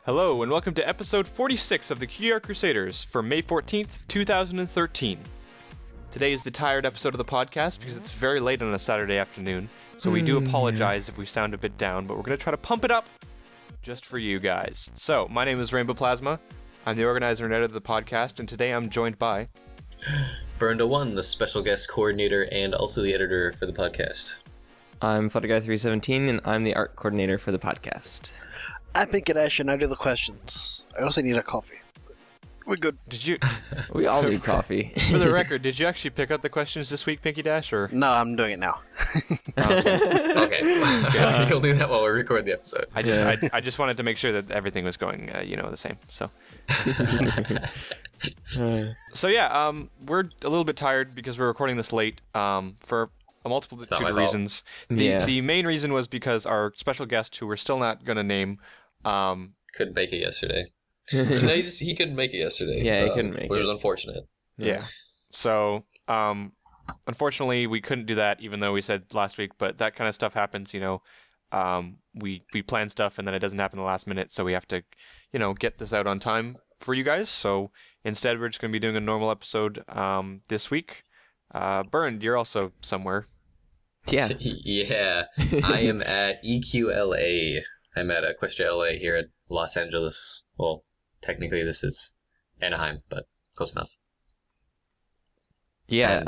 Hello, and welcome to episode 46 of the Cutie Art Crusaders for May 14th, 2013. Today is the tired episode of the podcast because it's very late on a Saturday afternoon, so we do apologize if we sound a bit down, but we're going to try to pump it up just for you guys. So, my name is Rainbow Plasma. I'm the organizer and editor of the podcast, and today I'm joined by... Burnda1, the special guest coordinator and also the editor for the podcast. I'm Flutterguy317, and I'm the art coordinator for the podcast. I'm Pinkadesh, and I do the questions. I also need a coffee. We're good. Did you... We all need coffee. For the record, did you actually pick up the questions this week, Pinky Dash, or...? No, I'm doing it now. Okay. You'll do that while we record the episode. I just wanted to make sure that everything was going, the same, so... So yeah, we're a little bit tired because we're recording this late, for a multitude of reasons. The main reason was because our special guest, who we're still not going to name, couldn't make it yesterday. No, he couldn't make it yesterday. Yeah, he couldn't make it. Which was unfortunate. Yeah. So, unfortunately, we couldn't do that, even though we said last week. But that kind of stuff happens, we plan stuff and then it doesn't happen the last minute, so we have to, get this out on time for you guys. So instead, we're just going to be doing a normal episode this week. Burned, you're also somewhere. Yeah. Yeah. I am at EQLA. I'm at Equestria LA here at Los Angeles. Well, technically this is Anaheim, but close enough. Yeah,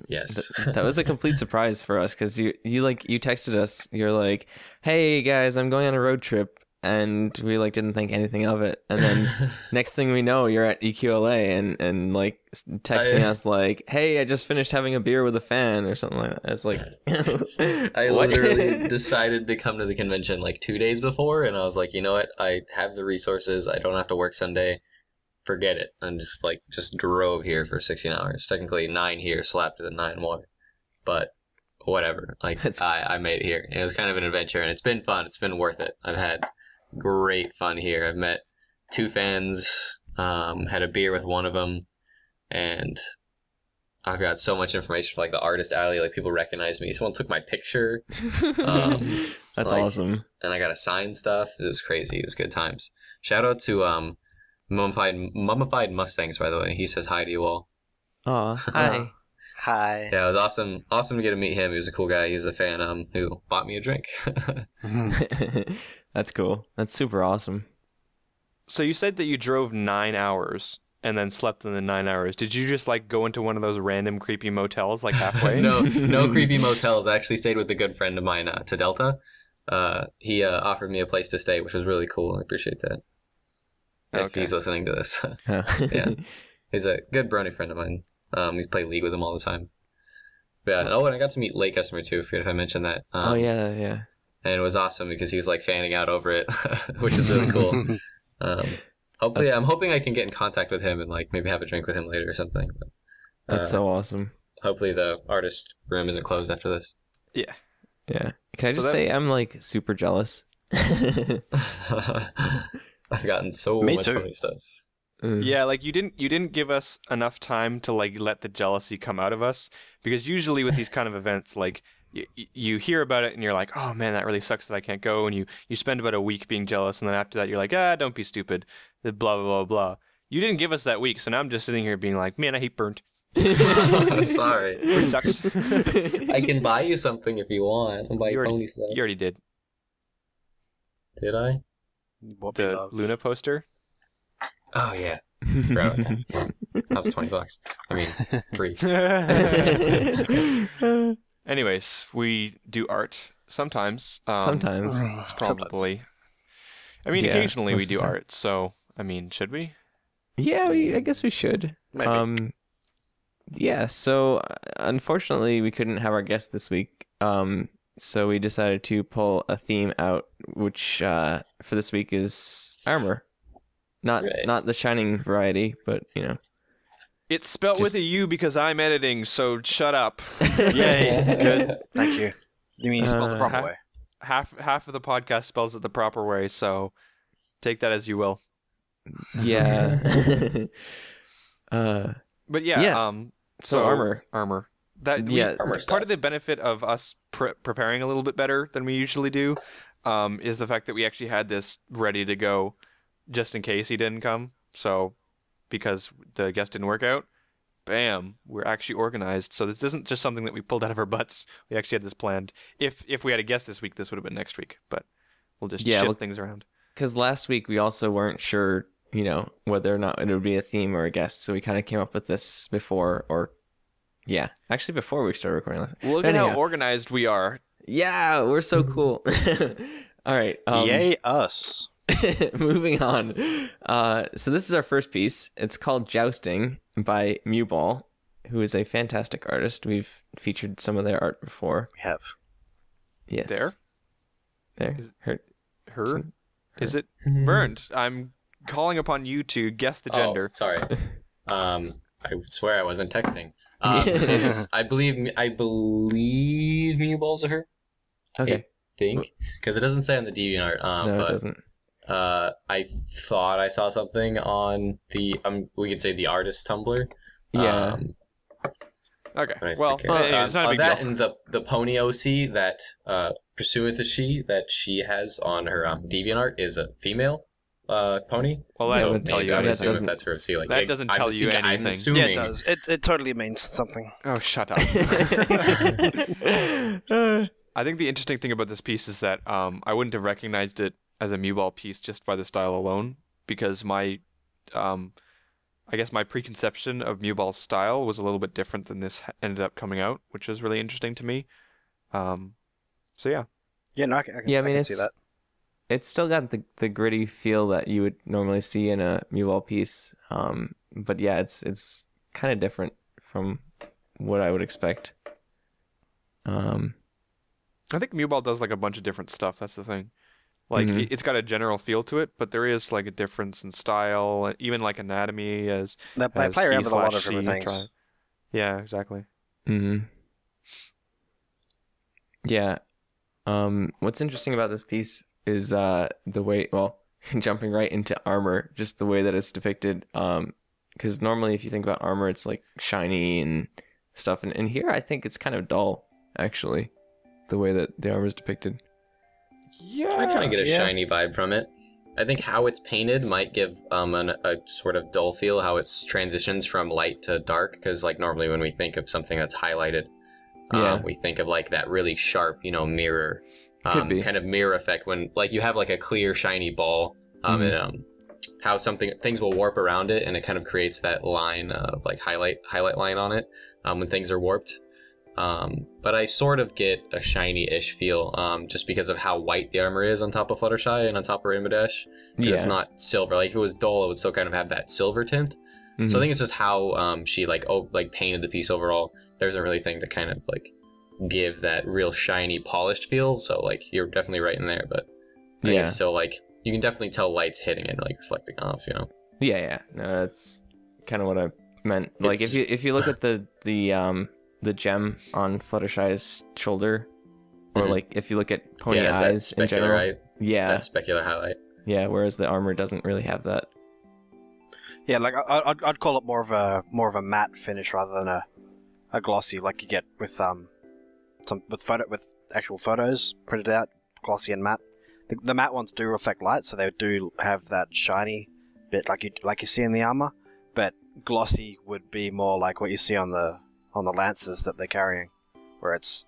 yes. That was a complete surprise for us because you texted us. You're like, "Hey guys, I'm going on a road trip," and we didn't think anything of it. And then next thing we know, you're at EQLA and texting us like, "Hey, I just finished having a beer with a fan" or something like that. It's like, I literally decided to come to the convention 2 days before, and I was like, you know what? I have the resources. I don't have to work Sunday. Forget it. And just drove here for 16 hours. Technically 9 here, slapped to the 9 more. But whatever. I made it here. And it was kind of an adventure, and it's been fun. It's been worth it. I've had great fun here. I've met 2 fans, had a beer with one of them, and I've got so much information from the artist alley. People recognize me. Someone took my picture. That's awesome. And I got to sign stuff. It was crazy. It was good times. Shout out to Mummified Mustangs, by the way. He says hi to you all. Aw, hi. Hi. Yeah, it was awesome to get to meet him. He was a cool guy. He's a fan who bought me a drink. That's cool. That's super awesome. So you said that you drove 9 hours and then slept in the 9 hours. Did you just go into one of those random creepy motels halfway? No creepy motels. I actually stayed with a good friend of mine to Delta. He offered me a place to stay, which was really cool. I appreciate that. If he's listening to this. Yeah. He's a good brony friend of mine. We play League with him all the time. But, and I got to meet late customer too, if I mentioned that. Yeah. And it was awesome because he was fanning out over it, which is really cool. I'm hoping I can get in contact with him and maybe have a drink with him later or something. But, that's so awesome. Hopefully the artist room isn't closed after this. Yeah. Yeah. Can I just say I'm super jealous? I've gotten so much funny stuff. Yeah, you didn't give us enough time to let the jealousy come out of us, because usually with these kind of events, you hear about it and you're like, oh man, that really sucks that I can't go, and you spend about a week being jealous, and then after that you're like, don't be stupid, blah blah blah blah. You didn't give us that week, so now I'm just sitting here being like, man, I hate Burnt. Sorry. Burnt sucks. I can buy you something if you want. I'll buy you pony stuff. You already did. Did I? The Luna poster? Oh, yeah. Forgot about that. That was $20. I mean, free. Anyways, we do art sometimes. Sometimes. Probably. I mean, occasionally we do art, so, should we? Yeah, I guess we should. Maybe. Yeah, so unfortunately we couldn't have our guest this week. So we decided to pull a theme out, which for this week is Armour. Not the Shining variety, but It's spelled with a U because I'm editing, so shut up. Yay, good. Thank you. You mean you spelled the proper way? Half of the podcast spells it the proper way, so take that as you will. Yeah. But yeah. So Armour. Part of the benefit of us preparing a little bit better than we usually do is the fact that we actually had this ready to go just in case he didn't come. So because the guest didn't work out, bam, we're actually organized. So this isn't just something that we pulled out of our butts. We actually had this planned. If we had a guest this week, this would have been next week. But we'll just shift things around. Because last week we also weren't sure, whether or not it would be a theme or a guest. So we kind of came up with this before, actually before we started recording last week. Look at how organized we are. Yeah, we're so cool. All right. Yay, us. Moving on. So this is our first piece. It's called Jousting by Mewball, who is a fantastic artist. We've featured some of their art before. We have. Yes. There? Her? Is it burned? I'm calling upon you to guess the gender. Oh, sorry. I swear I wasn't texting. I believe Mewball's a her. Okay. I think. Because it doesn't say on the DeviantArt. No, but it doesn't. I thought I saw something on the we could say the artist Tumblr. Yeah. Okay. Well, it's not a big that deal. and the pony OC that pursuant to she that she has on her DeviantArt is a female pony. Well, that doesn't tell you I would anything. assume if that's her OC. That doesn't tell you I'm anything. assuming. Yeah, it does. It totally means something. Oh, shut up. I think the interesting thing about this piece is that I wouldn't have recognized it as a Mewball piece just by the style alone, because my preconception of Mewball's style was a little bit different than this ended up coming out, which was really interesting to me. So yeah. Yeah, no, I can see that. It's still got the gritty feel that you would normally see in a Mewball piece. But yeah, it's kind of different from what I would expect. I think Mewball does like a bunch of different stuff. That's the thing. Like it's got a general feel to it, but there is like a difference in style, even like anatomy as They play around with a lot of different things. Yeah, exactly. Mm-hmm. Yeah. What's interesting about this piece is the way, jumping right into Armour, just the way that it's depicted. Because normally if you think about Armour, it's like shiny and stuff. And here I think it's kind of dull, actually, the way that the Armour is depicted. Yeah, I kind of get a shiny vibe from it. I think how it's painted might give a sort of dull feel, how it transitions from light to dark, because like normally when we think of something that's highlighted, we think of like that really sharp, mirror, kind of mirror effect when like you have like a clear shiny ball, and how things will warp around it, and it kind of creates that line of like highlight line on it when things are warped. But I sort of get a shiny-ish feel, just because of how white the armor is on top of Fluttershy and on top of Rainbow Dash. Yeah. It's not silver. Like if it was dull, it would still kind of have that silver tint. So I think it's just how she painted the piece overall. There isn't really anything to kind of like give that real shiny, polished feel. So like you're definitely right in there, but I think it's still like you can definitely tell light's hitting it and like reflecting off. Yeah. No, that's kind of what I meant. Like if you look at the gem on Fluttershy's shoulder, or like if you look at pony eyes in general, right? Yeah, that specular highlight. Yeah, whereas the armor doesn't really have that. Yeah, like I'd call it more of a matte finish rather than a glossy like you get with with actual photos printed out, glossy and matte. The matte ones do reflect light, so they do have that shiny bit like you see in the armor, but glossy would be more like what you see on the lances that they're carrying, where it's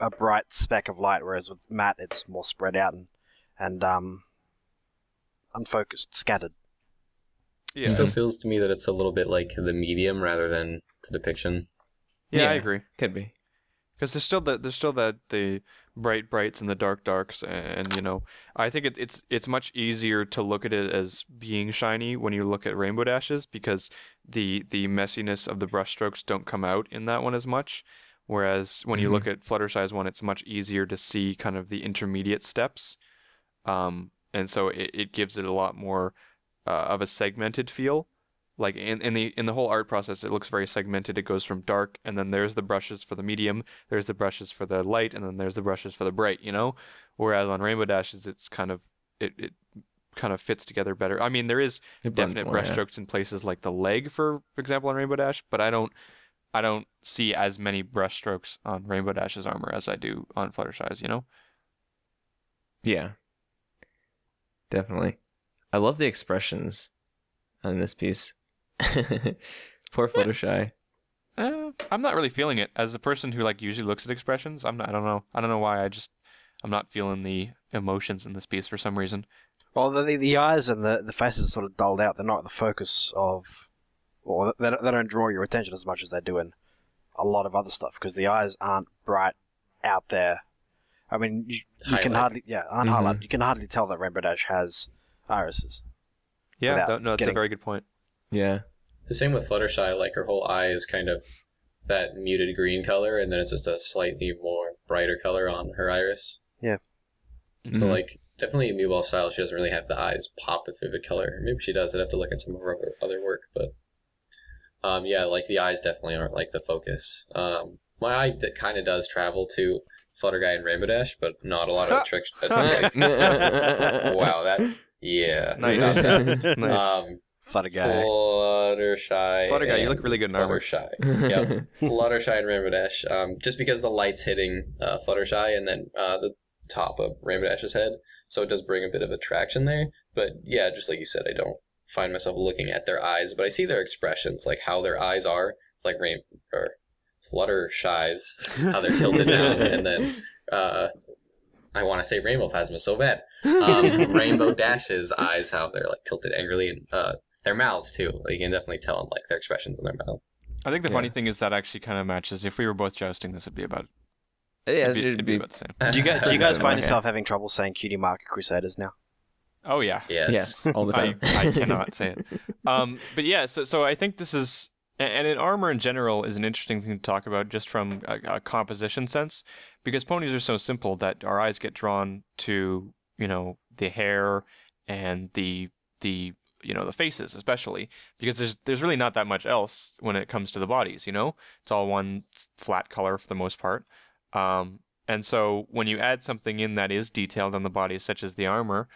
a bright speck of light, whereas with matte it's more spread out and unfocused, scattered. Yeah. It still feels to me that it's a little bit like the medium rather than the depiction. Yeah, I agree. Could be. Because there's still the bright brights and the dark darks, and I think it's much easier to look at it as being shiny when you look at Rainbow Dashes, because the messiness of the brushstrokes don't come out in that one as much, whereas when you look at Fluttershy's one, it's much easier to see kind of the intermediate steps, and so it gives it a lot more of a segmented feel. Like in the whole art process, it looks very segmented. It goes from dark, and then there's the brushes for the medium, there's the brushes for the light, and then there's the brushes for the bright. Whereas on Rainbow Dashes, it's kind of it kind of fits together better. I mean, there is definite brushstrokes in places like the leg, for example, on Rainbow Dash, but I don't see as many brushstrokes on Rainbow Dash's armor as I do on Fluttershy's. Yeah, definitely. I love the expressions on this piece. Poor Fluttershy. I'm not really feeling it. As a person who like usually looks at expressions, I don't know. I don't know why. I'm not feeling the emotions in this piece for some reason. Well, the eyes and the faces are sort of dulled out. They're not the focus of, or they don't draw your attention as much as they do in a lot of other stuff, because the eyes aren't bright out there. I mean, you can hardly, unhighlighted. You can hardly tell that Rainbow Dash has irises. Yeah, no, that's a very good point. Yeah. The same with Fluttershy, like her whole eye is kind of that muted green color, and then it's just a slightly more brighter color on her iris. Yeah. So, like, definitely in Mew style, she doesn't really have the eyes pop with vivid color. Maybe she does. I'd have to look at some of her other work, but yeah, like the eyes definitely aren't like the focus. My eye kind of does travel to Flutterguy and Rainbow Dash, but not a lot of the tricks. Like, wow, that Nice. Nice. Flutterguy, you look really good in Armour. Fluttershy, yeah, Fluttershy and Rainbow Dash. Just because the light's hitting Fluttershy and then the top of Rainbow Dash's head, so it does bring a bit of attraction there. But yeah, just like you said, I don't find myself looking at their eyes, but I see their expressions, like how their eyes are, like Fluttershy's, how they're tilted down, and then I want to say Rainbow Phasma so bad. Rainbow Dash's eyes, how they're like tilted angrily, and their mouths too. Like, you can definitely tell them like their expressions in their mouth. I think the funny thing is that actually kind of matches. If we were both jousting, this would be about. Yeah, it'd be about the same. Do you guys find yourself having trouble saying Cutie Art Crusaders now? Oh yeah. Yes, all the time. I cannot say it. But yeah, so I think this is, and in Armour in general is an interesting thing to talk about just from a composition sense, because ponies are so simple that our eyes get drawn to, the hair and the faces especially, because there's really not that much else when it comes to the bodies. It's all one flat color for the most part. And so when you add something in that is detailed on the body, such as the Armour,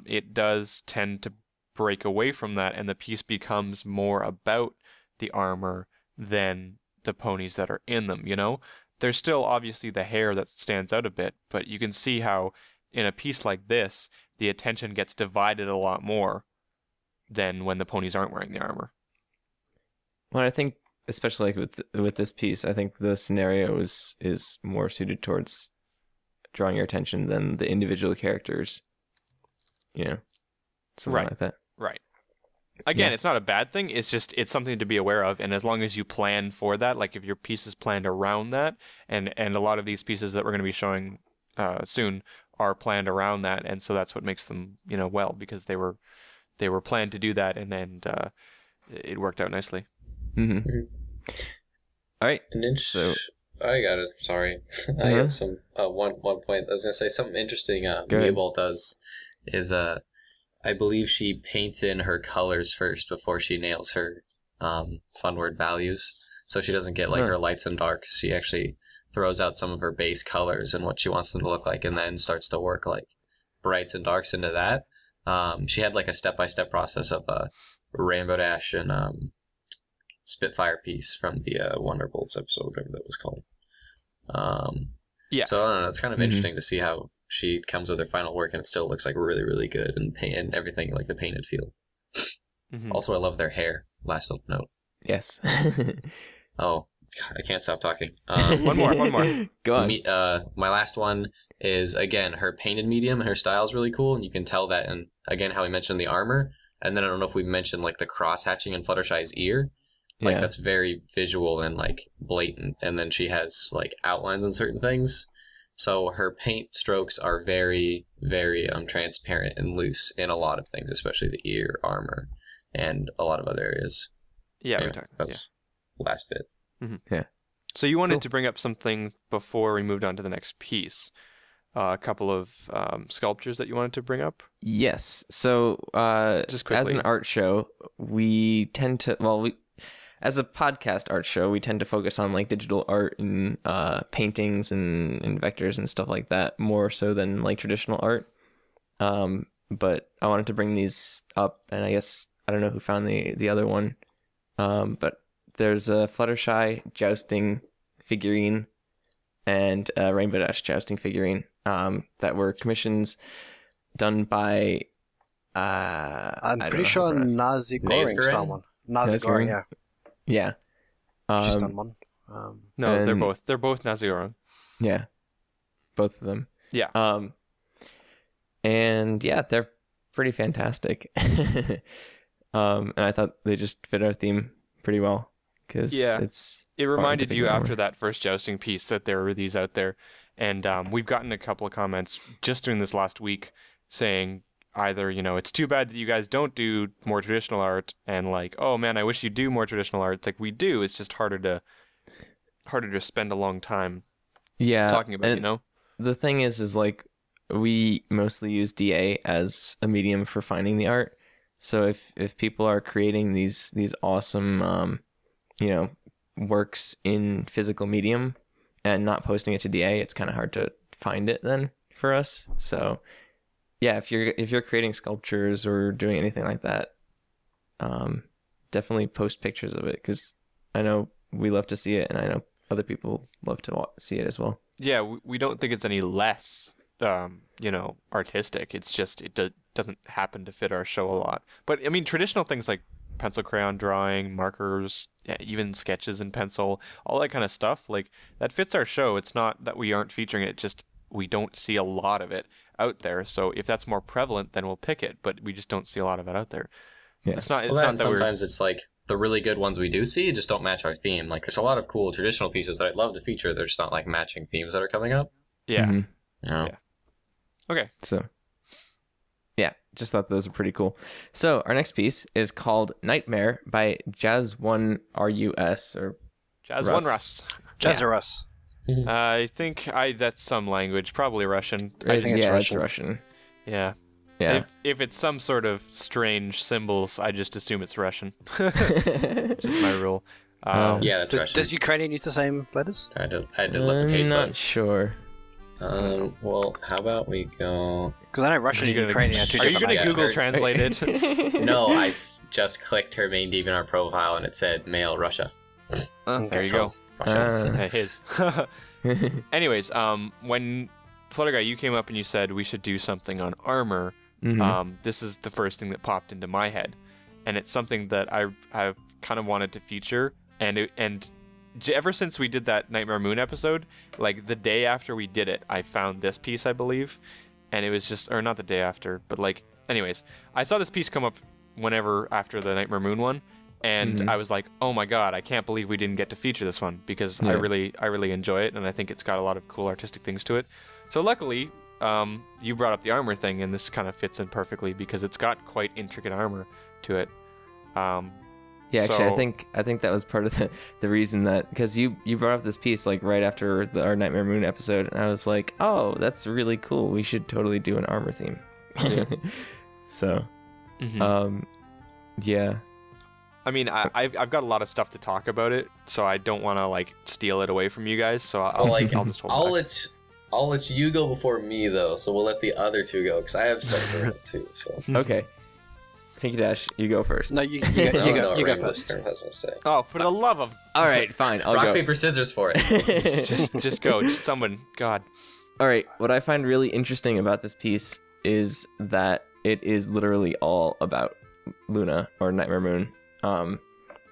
it does tend to break away from that, and the piece becomes more about the Armour than the ponies that are in them. There's still obviously the hair that stands out a bit, but you can see how in a piece like this, the attention gets divided a lot more than when the ponies aren't wearing the Armour. Well, I think especially like with this piece, I think the scenario is more suited towards drawing your attention than the individual characters. Something like that. Right. Again, It's not a bad thing. It's something to be aware of, and as long as you plan for that, like if your piece is planned around that, and a lot of these pieces that we're going to be showing soon are planned around that, and so that's what makes them well, because they were planned to do that, and it worked out nicely. Mm-hmm. All right. And then so I got it. Sorry, I have some one point. I was gonna say something interesting. Mew does is I believe she paints in her colors first before she nails her fun word values, so she doesn't get like her lights and darks. She actually throws out some of her base colors and what she wants them to look like, and then starts to work like brights and darks into that. She had like a step-by-step process of Rainbow Dash and Spitfire piece from the Wonderbolts episode, whatever that was called. So I don't know, it's kind of interesting to see how she comes with her final work and it still looks like really, really good, and paint and everything, like the painted feel. Also, I love their hair. Last little note. Yes. Oh, God, I can't stop talking. One more. Go on. My last one is, again, her painted medium, and her style is really cool, and you can tell that, and again, how we mentioned the Armour, and then I don't know if we've mentioned like the cross hatching in Fluttershy's ear. Like that's very visual and like blatant, and then she has like outlines on certain things. So her paint strokes are very, very transparent and loose in a lot of things, especially the ear, Armour, and a lot of other areas. Yeah, Anyway, we talked. that's last bit. Yeah. So you wanted to bring up something before we moved on to the next piece. A couple of sculptures that you wanted to bring up? Yes. So Just quickly. as an art show, we tend to, as a podcast art show, we tend to focus on like digital art and paintings and vectors and stuff like that more so than like traditional art. But I wanted to bring these up, and I guess I don't know who found the other one. But there's a Fluttershy jousting figurine and a Rainbow Dash jousting figurine that were commissions done by I'm I don't pretty know sure how to pronounce Nazi Goring's Nazgûl? done one. Nazi Nazgûl? Goring, yeah. Yeah. She's Um, done one. No, they're And- both Nazi-Goron. yeah. Both of them. Yeah. And yeah, they're pretty fantastic. And I thought they just fit our theme pretty well because Yeah. it's It reminded to you think of after armor. that first jousting piece that there were these out there, and we've gotten a couple of comments just during this last week saying either, it's too bad that you guys don't do more traditional art, and like, oh man, I wish you do more traditional art. It's like we do. It's just harder to spend a long time talking about. and the thing is like we mostly use DA as a medium for finding the art. So if people are creating these awesome works in physical medium and not posting it to DA, it's kind of hard to find it then for us. So yeah, if you're creating sculptures or doing anything like that, definitely post pictures of it because I know we love to see it, and I know other people love to see it as well. Yeah, we don't think it's any less, artistic. It's just it doesn't happen to fit our show a lot. But I mean, traditional things like pencil crayon drawing, markers, yeah, even sketches in pencil, all that kind of stuff, like that fits our show. It's not that we aren't featuring it, just we don't see a lot of it out there. So if that's more prevalent, then we'll pick it. But we just don't see a lot of it out there. Yeah. It's not. It's Well, not and that we're. sometimes it's like the really good ones we do see just don't match our theme. Like there's a lot of cool traditional pieces that I'd love to feature. They're just not like matching themes that are coming up. Yeah. Mhm. No. Yeah. Okay. So yeah, just thought those were pretty cool. So our next piece is called Nightmare by Jazz1RUS or Jazz Russ. One Russ. Jazarus. I think that's some language, probably Russian. I think it's yeah, Russian. it's Russian. Yeah. Yeah. If it's some sort of strange symbols, I just assume it's Russian. Just my rule. Yeah, that's Does, Russian. does Ukrainian use the same letters? I had to let the I'm page not load. sure. Well, how about we go? Because I know Russian and Ukrainian are two Are you different going to languages. Google Translate it? No, I just clicked her main DeviantArt profile and it said male Russia. There you So, go. Russian. His. Anyways, when Flutter Guy, you came up and you said we should do something on Armour. Mhm. This is the first thing that popped into my head, and it's something that I've kind of wanted to feature, and ever since we did that Nightmare Moon episode, like the day after we did it, I found this piece, I believe, and it was just, or not the day after, but like, anyways, I saw this piece come up whenever after the Nightmare Moon one, and Mhm. I was like, oh my god, I can't believe we didn't get to feature this one because Yeah. I really enjoy it, and I think it's got a lot of cool artistic things to it. So luckily, you brought up the armor thing, and this kind of fits in perfectly because it's got quite intricate armor to it. Yeah, actually, so- I think that was part of the reason that, because you brought up this piece like right after our Nightmare Moon episode, and I was like, oh, that's really cool. We should totally do an armor theme. Yeah. So, Mhm. yeah, I mean, I've got a lot of stuff to talk about it, so I don't want to like steal it away from you guys. So I'll just hold back. I'll let you go before me though, so we'll let the other two go because I have stuff for it too. So okay. Pinky Dash, you go first. No, you go Rainbow first. Stern has one to say. Oh, for the love of All right, fine, I'll Rock go. paper scissors for it. just go, just someone. God. All right, what I find really interesting about this piece is that it is literally all about Luna or Nightmare Moon.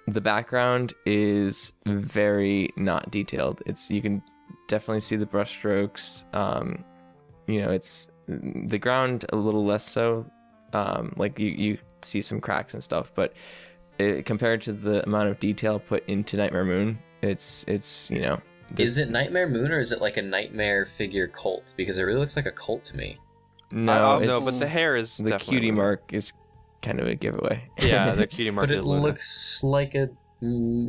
The background is very not detailed. You can definitely see the brushstrokes. It's the ground a little less so. Like you see some cracks and stuff, but compared to the amount of detail put into Nightmare Moon, it's Is it Nightmare Moon or is it like a nightmare figure cult? Because it really looks like a cult to me. no, No, it's, but the hair is the definitely cutie Luna. mark is kind of a giveaway. Yeah, the cutie mark But it is Luna. looks like a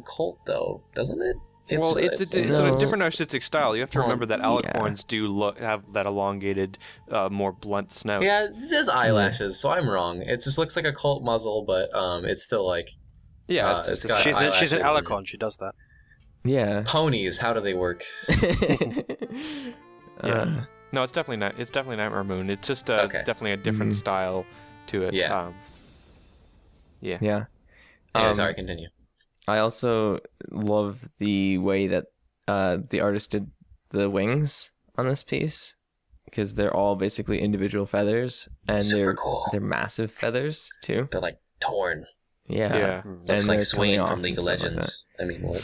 cult though, doesn't it? Well, it's a No. different artistic style. You have to Well, remember that yeah. alicorns do have that elongated, more blunt snouts. Yeah, it has eyelashes, so I'm wrong. It just looks like a cult muzzle, but it's still like Yeah, it's it's got just, She's an eyelashes and- alicorn. She does that. Yeah. ponies. How do they work? Uh, no, it's definitely not. It's definitely Nightmare Moon. It's just Okay. definitely a different Mhm. style to it. Yeah. yeah. Anyway, Um, sorry, continue. I also love the way that the artist did the wings on this piece, because they're all basically individual feathers, and Super cool. they're massive feathers too. They're like torn. Yeah, Yeah. Looks like they're coming Swain off from League and of stuff like Legends. I mean, what?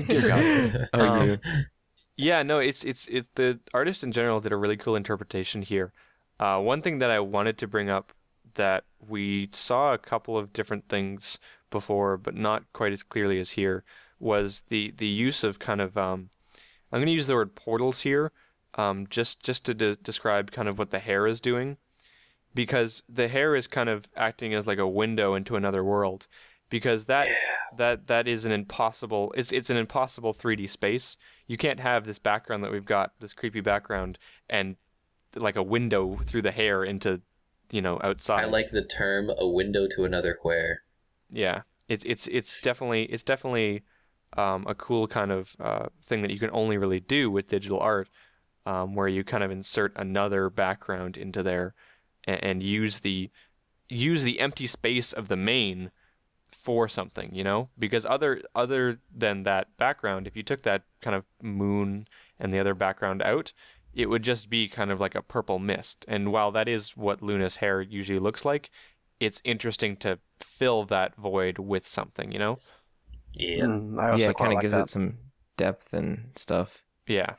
Dear God. Oh, you. Yeah, no, it's the artist in general did a really cool interpretation here. One thing that I wanted to bring up that we saw a couple of different things before, but not quite as clearly as here, was the use of kind of I'm going to use the word portals here, just to describe kind of what the hair is doing, because the hair is kind of acting as like a window into another world, because that is an impossible it's an impossible 3D space. You can't have this background that we've got, this creepy background, and like a window through the hair into, outside. I like the term "a window to another where." Yeah, it's definitely a cool kind of thing that you can only really do with digital art, where you kind of insert another background into there and use the empty space of the main for something, because other than that background, if you took that kind of moon and the other background out, it would just be kind of like a purple mist. And while that is what Luna's hair usually looks like, it's interesting to fill that void with something, Yeah. I also It quite kind of like gives that. it some depth and stuff. Yeah.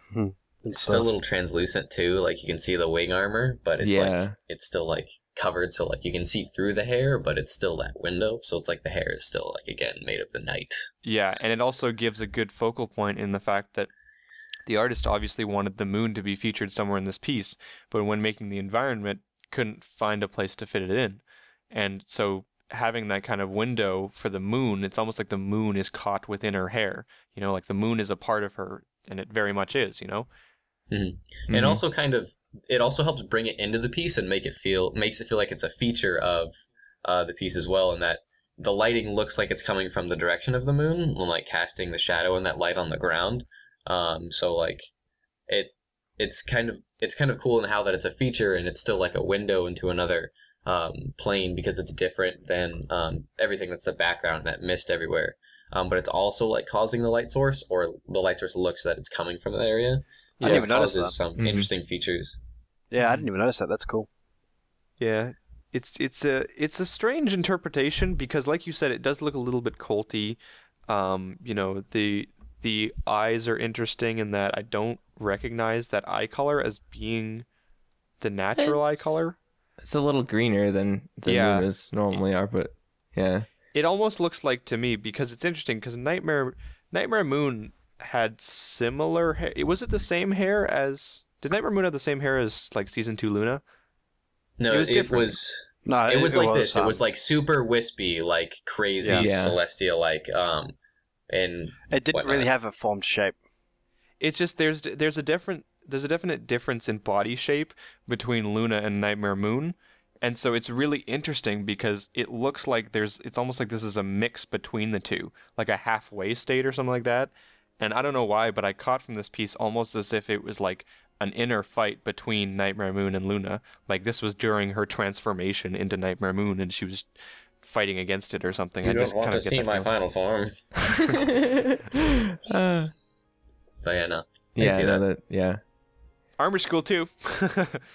It's still a little translucent too. Like you can see the wing armor, but it's like it's still like covered, so like you can see through the hair, but it's still that window. So it's like the hair is still like again made of the night. Yeah, and it also gives a good focal point in the fact that the artist obviously wanted the moon to be featured somewhere in this piece, but when making the environment, couldn't find a place to fit it in. And so having that kind of window for the moon, it's almost like the moon is caught within her hair. Like the moon is a part of her, and it very much is, Mm-hmm. And also it also helps bring it into the piece and makes it feel like it's a feature of the piece as well, and that the lighting looks like it's coming from the direction of the moon, and like casting the shadow and that light on the ground. So like it's kind of cool in how that it's a feature and it's still like a window into another plane, because it's different than everything that's the background, that mist everywhere. But it's also like causing the light source, or the light source looks that it's coming from that area. I didn't even it notice causes that. some interesting features. Yeah, I didn't even notice that. That's cool. Yeah, it's a strange interpretation, because like you said, it does look a little bit colty. The eyes are interesting in that I don't recognize that eye color as being the natural eye color. It's a little greener than Luna's normally are, but yeah. It almost looks like, to me, because it's interesting, because Nightmare Moon had similar hair. Was it the same hair as... Did Nightmare Moon have the same hair as like season 2 Luna? No, It was different. No, It was like this. It was like super wispy, like crazy Yeah. celestial, like and It didn't whatnot. really have a formed shape. It's just there's a definite difference in body shape between Luna and Nightmare Moon, and so it's really interesting because it looks like it's almost like this is a mix between the two, like a halfway state or something like that. And I don't know why, but I caught from this piece almost as if it was like an inner fight between Nightmare Moon and Luna. Like this was during her transformation into Nightmare Moon, and she was fighting against it or something. You I don't just want kind to of get see that my feeling. final form. But yeah, no. I can see that. Yeah. Armor School too.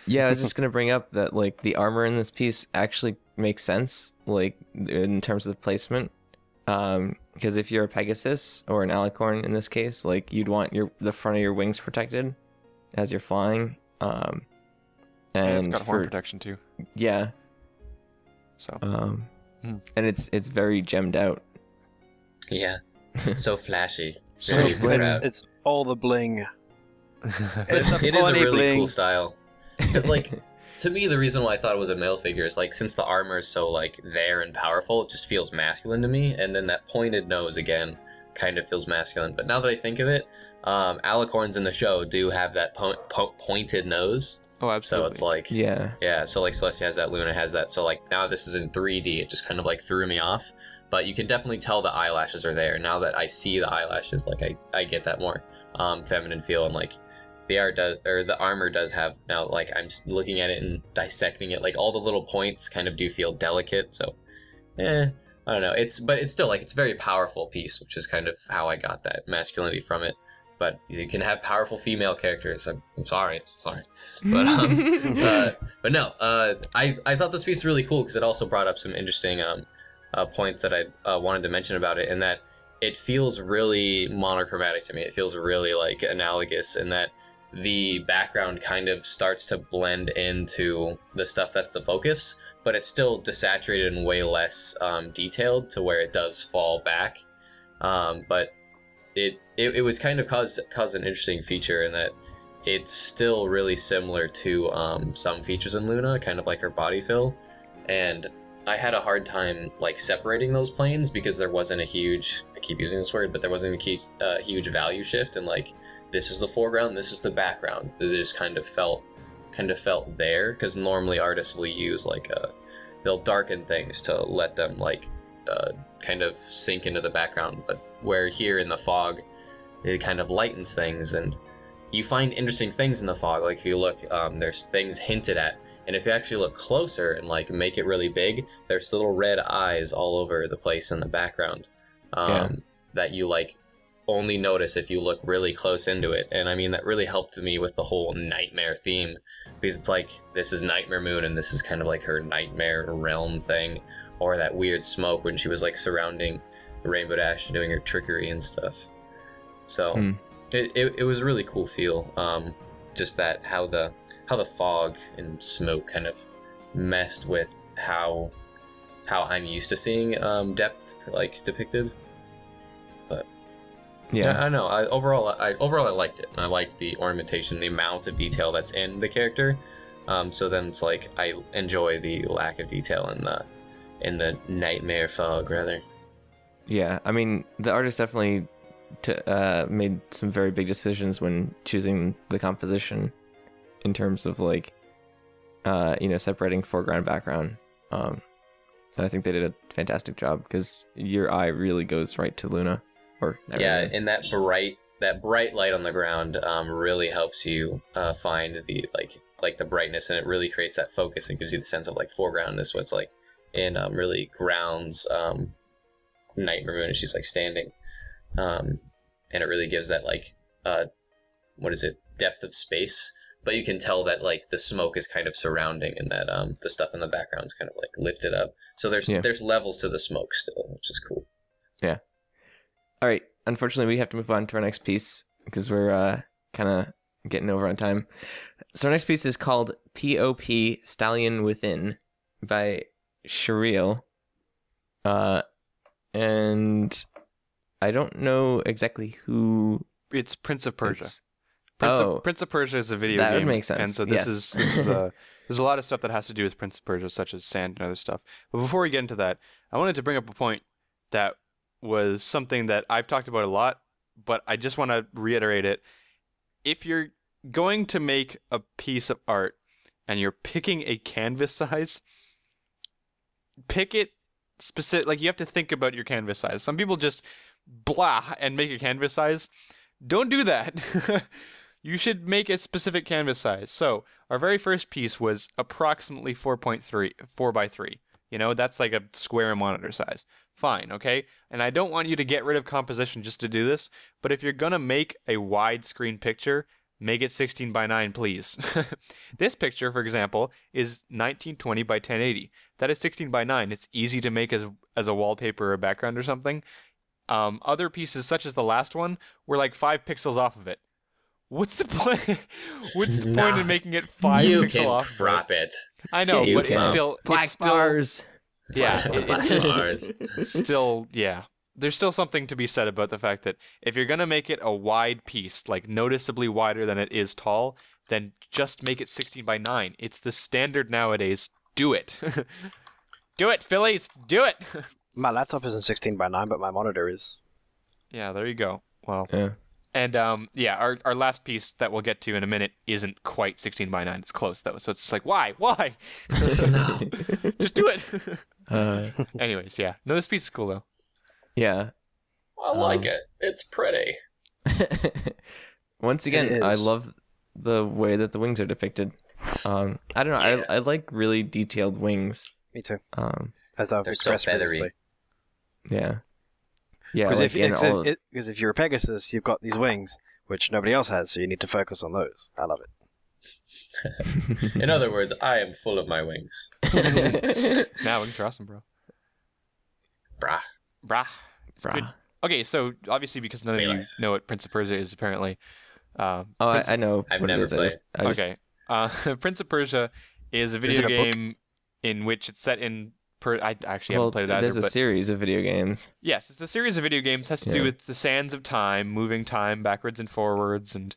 Yeah, I was just gonna bring up that like the armor in this piece actually makes sense, like in terms of placement. Because if you're a Pegasus or an Alicorn in this case, like you'd want the front of your wings protected as you're flying. And it's got horn protection too. Yeah. So. And it's very gemmed out. Yeah. So flashy. So Very bling. proud. It's all the bling. But It's the it is a body really bling. cool style. Because, like, to me, the reason why I thought it was a male figure is, like, since the armor is so, like, there and powerful, it just feels masculine to me. And then that pointed nose, again, kind of feels masculine. But now that I think of it, alicorns in the show do have that pointed nose. Oh, absolutely. So it's like... Yeah. So, like, Celestia has that, Luna has that. So, like, now this is in 3D, it just kind of, like, threw me off. But you can definitely tell the eyelashes are there. Now that I see the eyelashes, like, I get that more feminine feel. And, like, the armor does have, now, like, I'm looking at it and dissecting it, like, all the little points kind of do feel delicate. So, I don't know. But it's still, like, it's a very powerful piece, which is kind of how I got that masculinity from it. but you can have powerful female characters. I'm sorry, but but no, I thought this piece was really cool because it also brought up some interesting points that I wanted to mention about it, and that it feels really monochromatic to me. It feels really like analogous in that the background kind of starts to blend into the stuff that's the focus, but it's still desaturated and way less detailed to where it does fall back. But it was kind of caused an interesting feature in that it's still really similar to some features in Luna, kind of like her body fill. And I had a hard time like separating those planes because there wasn't a huge, I keep using this word, but there wasn't a huge value shift, and like this is the foreground, this is the background. It just kind of felt there, because normally artists will use like they'll darken things to let them like kind of sink into the background, but where here in the fog it kind of lightens things, and you find interesting things in the fog. Like if you look, there's things hinted at, and if you actually look closer and like make it really big, there's little red eyes all over the place in the background that you like only notice if you look really close into it. And I mean, that really helped me with the whole nightmare theme, because it's like this is Nightmare Moon and this is kind of like her nightmare realm thing, or that weird smoke when she was like surrounding the Rainbow Dash and doing her trickery and stuff. So it was a really cool feel. Just that how the fog and smoke kind of messed with how I'm used to seeing depth like depicted. But yeah, I don't know. Overall I liked it. I liked the ornamentation, the amount of detail that's in the character. So then it's like I enjoy the lack of detail in the nightmare fog rather. Yeah, I mean, the artist definitely made some very big decisions when choosing the composition in terms of like separating foreground and background. And I think they did a fantastic job, because your eye really goes right to Luna. And that bright light on the ground really helps you find the like the brightness, and it really creates that focus and gives you the sense of like foreground is what's like in really grounds Nightmare Moon as she's like standing, and it really gives that like depth of space, but you can tell that like the smoke is kind of surrounding, and that the stuff in the background is kind of like lifted up, so there's levels to the smoke still, which is cool. Yeah. All right. Unfortunately, we have to move on to our next piece because we're kind of getting over on time. So our next piece is called P.O.P. Stallion Within by Shriel. And I don't know exactly who... It's Prince of Persia. Prince of Persia is a video game. That would make sense. And so this is there's a lot of stuff that has to do with Prince of Persia, such as sand and other stuff. But before we get into that, I wanted to bring up a point that was something that I've talked about a lot, but I just want to reiterate it. If you're going to make a piece of art and you're picking a canvas size, pick it specific. Like, you have to think about your canvas size. Some people just blah and make a canvas size. Don't do that. You should make a specific canvas size. So our very first piece was approximately 4 by 3. That's like a square monitor size. Fine, okay? And I don't want you to get rid of composition just to do this, but if you're gonna make a widescreen picture, make it 16 by 9, please. This picture, for example, is 1920 by 1080. That is 16 by 9. It's easy to make as a wallpaper or a background or something. Other pieces, such as the last one, were like 5 pixels off of it. What's the point? What's the point in making it 5 pixels off? You can crop it. I know, but it's still black bars. Yeah, it's just still, yeah. There's still something to be said about the fact that if you're gonna make it a wide piece, like noticeably wider than it is tall, then just make it 16 by 9. It's the standard nowadays. Do it. Do it, Phillies. Do it. My laptop isn't 16 by 9, but my monitor is. Yeah, there you go. Well, yeah. And our last piece that we'll get to in a minute isn't quite 16 by 9. It's close though, so it's just like, why? No. Just do it. Anyways, yeah. No, this piece is cool though. Yeah. I like it. It's pretty. Once again, I love the way that the wings are depicted. I don't know. Yeah. I like really detailed wings. Me too. As I've expressed so feathery. previously. Yeah. Yeah. Because if you're a Pegasus, you've got these wings, which nobody else has, so you need to focus on those. I love it. In other words, I am full of my wings. Now we can trust him, bro. Brah. It's good. Okay, so obviously because none of you know what Prince of Persia is, apparently. I know. I've what never it is. played. Okay. Prince of Persia is a video game in which it's set in... I actually haven't played it either. There's a series of video games. Yes, it's a series of video games. It has to do with the sands of time, moving time backwards and forwards, and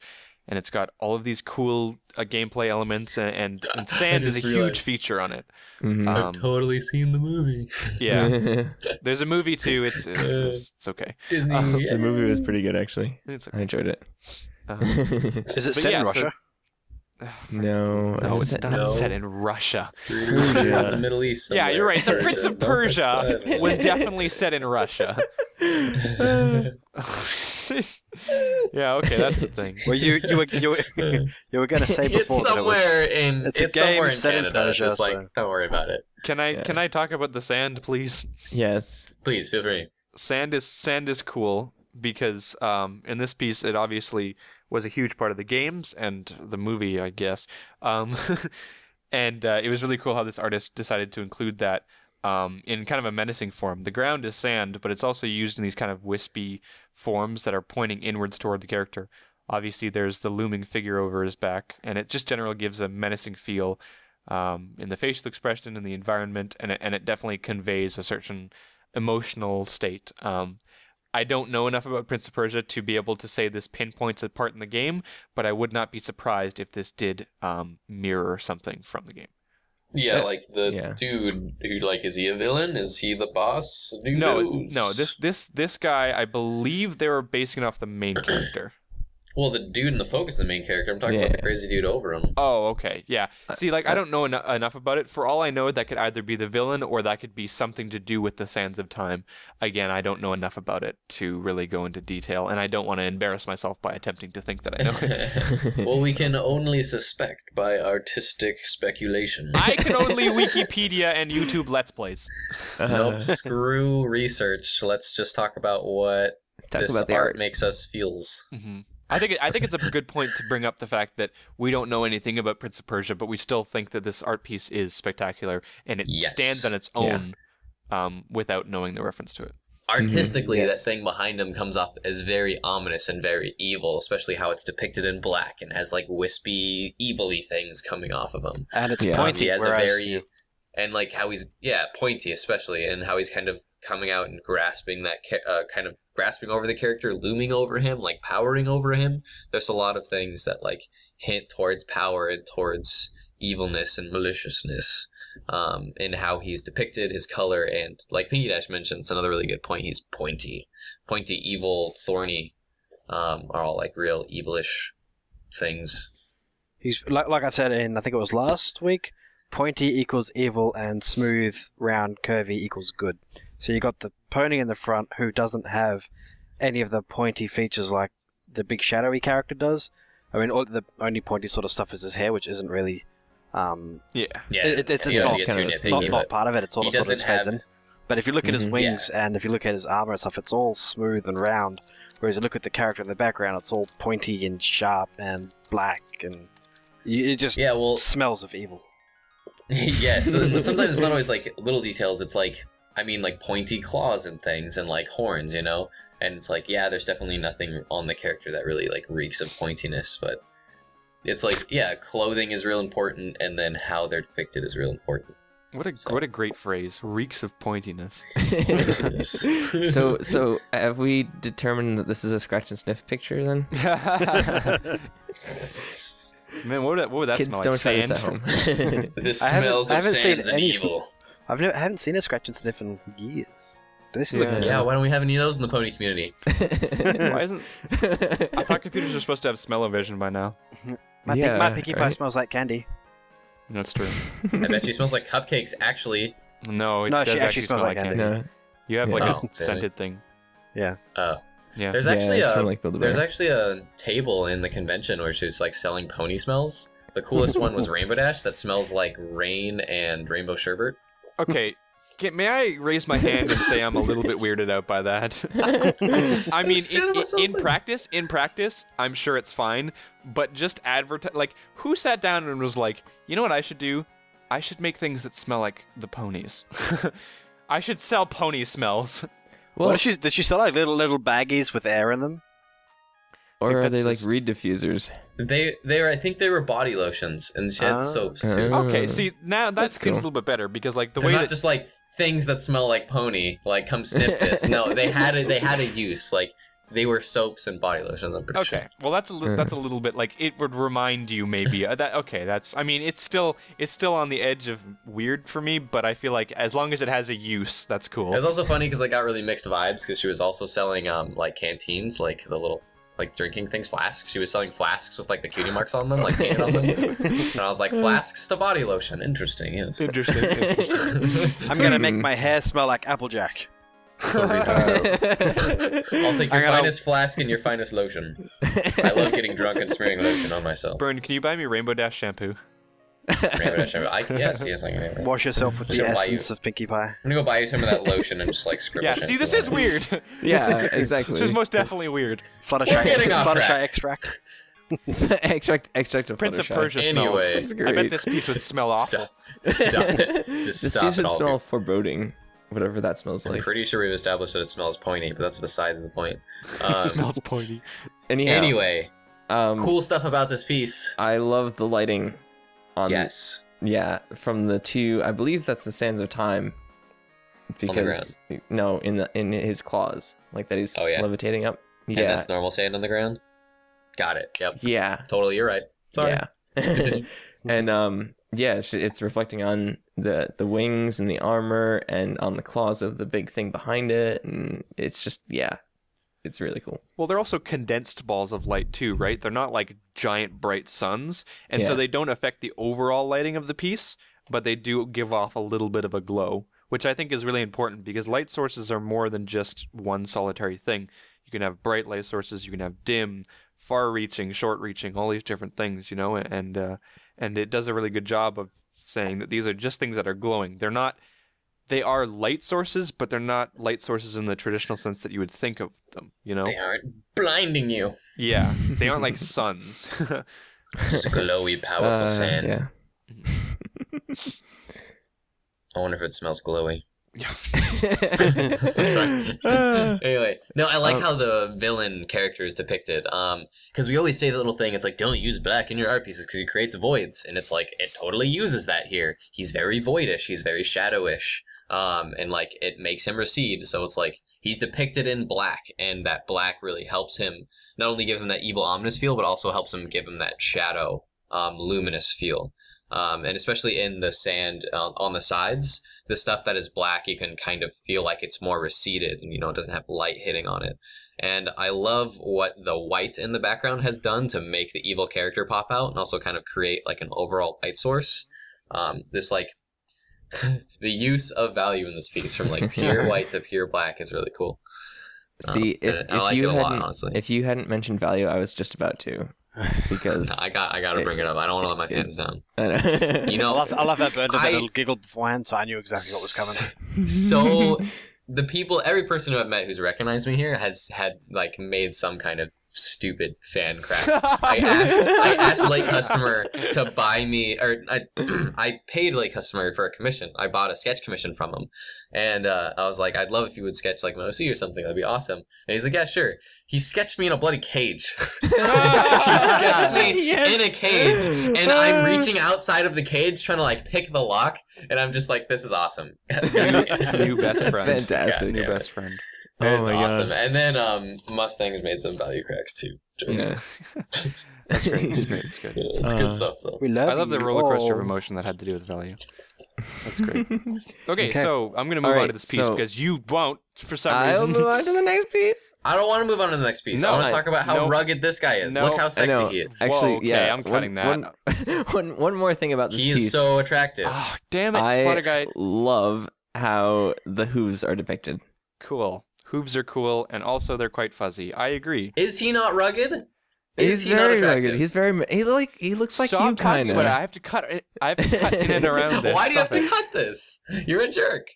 it's got all of these cool gameplay elements, and sand is a huge feature on it. Mm-hmm. I've totally seen the movie. Yeah. There's a movie too. It's okay. Disney. The movie was pretty good, actually. It's okay. I enjoyed it. Is it set in Russia? No, it's not set in Russia. Persia. The Middle East. Somewhere. Yeah, you're right. The Prince of Persia was definitely set in Russia. Yeah, okay, that's the thing. Well, you were going to say before it's that it was... somewhere in It's a game somewhere in set in Canada. Persia, Just like, so- don't worry about it. Can I talk about the sand, please? Yes. Please feel free. Sand is cool because in this piece it obviously was a huge part of the games and the movie, I guess. And it was really cool how this artist decided to include that in kind of a menacing form. The ground is sand, but it's also used in these kind of wispy forms that are pointing inwards toward the character. Obviously, there's the looming figure over his back, and it just generally gives a menacing feel in the facial expression and the environment, and it definitely conveys a certain emotional state. I don't know enough about Prince of Persia to be able to say this pinpoints a part in the game, but I would not be surprised if this did mirror something from the game. Yeah, like the dude who, like, is he a villain? Is he the boss? No. This guy, I believe they were basing it off the main character. Well, the dude in the focus is the main character. I'm talking about the crazy dude over him. Oh, okay. Yeah. See, like, I don't know enough about it. For all I know, that could either be the villain or that could be something to do with the Sands of Time. Again, I don't know enough about it to really go into detail, and I don't want to embarrass myself by attempting to think that I know it. Well, we can only suspect by artistic speculation. I can only Wikipedia and YouTube Let's Plays. Nope, screw research. Let's just talk about what this art makes us feels. Mm-hmm. I think it's a good point to bring up the fact that we don't know anything about Prince of Persia, but we still think that this art piece is spectacular and it stands on its own without knowing the reference to it. Artistically, that thing behind him comes off as very ominous and very evil, especially how it's depicted in black and has like wispy, evil-y things coming off of him. And it's pointy. He has a very... And like how he's, pointy especially, and how he's kind of coming out and grasping that, kind of grasping over the character, looming over him, like powering over him. There's a lot of things that like hint towards power and towards evilness and maliciousness in how he's depicted, his color, and like Pinky Dash mentioned, it's another really good point, he's pointy. Pointy, evil, thorny, are all like real evilish things. He's, like I said in, I think it was last week, pointy equals evil and smooth, round, curvy equals good. So you got the pony in the front who doesn't have any of the pointy features like the big shadowy character does. I mean, the only pointy sort of stuff is his hair, which isn't really... it's not part of it. It's all sort of just fades in. But if you look at his wings and if you look at his armor and stuff, it's all smooth and round. Whereas you look at the character in the background, it's all pointy and sharp and black, and it just smells of evil. Yeah, so sometimes it's not always like little details. It's like, I mean, like pointy claws and things and like horns, you know? And it's like, yeah, there's definitely nothing on the character that really like reeks of pointiness, but it's like, yeah, clothing is real important, and then how they're depicted is real important. What a great phrase, reeks of pointiness. So have we determined that this is a scratch and sniff picture then? Man, what would that Kids smell don't like? try this Sand? at home. This smells of sands and evil. I haven't seen a scratch and sniff in years. This looks yeah, why don't we have any of those in the pony community? Why isn't... I thought computers are supposed to have smell-o-vision by now. My Pinkie Pie smells like candy. That's true. I bet she smells like cupcakes, actually. No, it does she actually smell like candy. No. You have like a scented thing. Yeah. Oh. Yeah. There's actually there's actually a table in the convention where she's like selling pony smells. The coolest one was Rainbow Dash that smells like rain and rainbow sherbet. Okay, May I raise my hand and say I'm a little bit weirded out by that? I mean, in practice, I'm sure it's fine, but just like, who sat down and was like, you know what I should do? I should make things that smell like the ponies. I should sell pony smells. Well, did she sell like little baggies with air in them? Or are they like reed diffusers? I think they were body lotions, and she had soaps too. Okay, see, now that seems a little bit better, because like They're not just like things that smell like pony, like come sniff this. No, they had a use. Like they were soaps and body lotions. I'm pretty sure. Okay, well that's a little bit like it would remind you maybe that. Okay, that's. I mean, it's still on the edge of weird for me, but I feel like as long as it has a use, that's cool. It was also funny because I got really mixed vibes because she was also selling like canteens, like the little like drinking things, flasks. She was selling flasks with like the cutie marks on them, like painted on them. And I was like, flasks to body lotion. Interesting. Yes. Interesting. I'm gonna make my hair smell like Applejack. I'll take your finest flask and your finest lotion. I love getting drunk and smearing lotion on myself. Burn, can you buy me Rainbow Dash shampoo? Rainbow Dash shampoo. Yes, I can. Wash yourself with the essence of Pinkie Pie. I'm gonna go buy you some of that lotion and just like scribble. Yeah, see, this is weird. Yeah, exactly. This is most definitely weird. Fluttershy extract. extract of Prince of Fluttershy. Persia smells. Anyway. That's great. I bet this piece would smell awful. Stop it. Just This stop piece it would all. smell foreboding, whatever that smells I'm like. pretty sure we've established that it smells pointy, but that's besides the point. It smells pointy. Anyhow, Anyway, cool stuff about this piece. I love the lighting on Yes. Yeah, from the two, I believe that's the Sands of Time. Because no, in his claws, like that he's levitating up. And Yeah, that's normal sand on the ground. Got it. Yep. yeah, Totally, you're right. Sorry. yeah. And yeah, it's reflecting on the wings and the armor and on the claws of the big thing behind it, and it's just it's really cool. Well, they're also condensed balls of light too, right? They're not like giant bright suns, and so they don't affect the overall lighting of the piece, but they do give off a little bit of a glow, which I think is really important because light sources are more than just one solitary thing. You can have bright light sources, you can have dim, far-reaching, short-reaching, all these different things, you know, and it does a really good job of saying that these are just things that are glowing. They are light sources, but they're not light sources in the traditional sense that you would think of them, you know? They aren't blinding you. Yeah, they aren't like suns. Just glowy, powerful sand. Yeah. I wonder if it smells glowy. Yeah. Sorry. Anyway, no, I like how the villain character is depicted. Because we always say the little thing, it's like, don't use black in your art pieces because it creates voids. And it's like, it totally uses that here. He's very voidish. He's very shadowish. And like, it makes him recede. So it's like, he's depicted in black. And that black really helps him not only give him that evil, ominous feel, but also helps him give him that shadow, luminous feel. And especially in the sand on the sides, the stuff that is black, you can kind of feel like it's more receded and, you know, it doesn't have light hitting on it. And I love what the white in the background has done to make the evil character pop out and also kind of create like an overall light source. This like the use of value in this piece from like pure white to pure black is really cool. See, if you hadn't mentioned value, I was just about to. Because I gotta bring it up. I don't want to let my fans down. You know, I love that Burned a little giggle beforehand, so I knew exactly what was coming. So every person who I've met who's recognized me here has had like made some kind of stupid fan craft. I asked Late Customer to buy me, or I paid Late Customer for a commission. I bought a sketch commission from him. And I was like, I'd love if you would sketch like Mosi or something. That'd be awesome. And he's like, yeah, sure. He sketched me in a bloody cage. He sketched me in a cage. And I'm reaching outside of the cage trying to like pick the lock. And I'm just like, this is awesome. New best friend. That's fantastic. New best friend. It's awesome. God. And then Mustang has made some value cracks too. Yeah. That's great. It's great. It's good. It's good stuff though. I love the roller coaster of emotion that had to do with value. That's great. Okay, so I'm going to move on to this piece because you won't, for some reason. I'll move on to the next piece. I don't want to move on to the next piece. I want to talk about how rugged this guy is. Look how sexy he is. Actually, okay, I'm cutting that. One more thing about this piece. He is so attractive. Oh, damn it. I love how the hooves are depicted. Cool. Hooves are cool, and also they're quite fuzzy. I agree. Is he not rugged? He's he not very attractive? rugged. He's very. He looks like Stop you, talking kind of. about it. I have to cut it. I have to cut in and around this. Why do you have Stop to it. cut this? You're a jerk.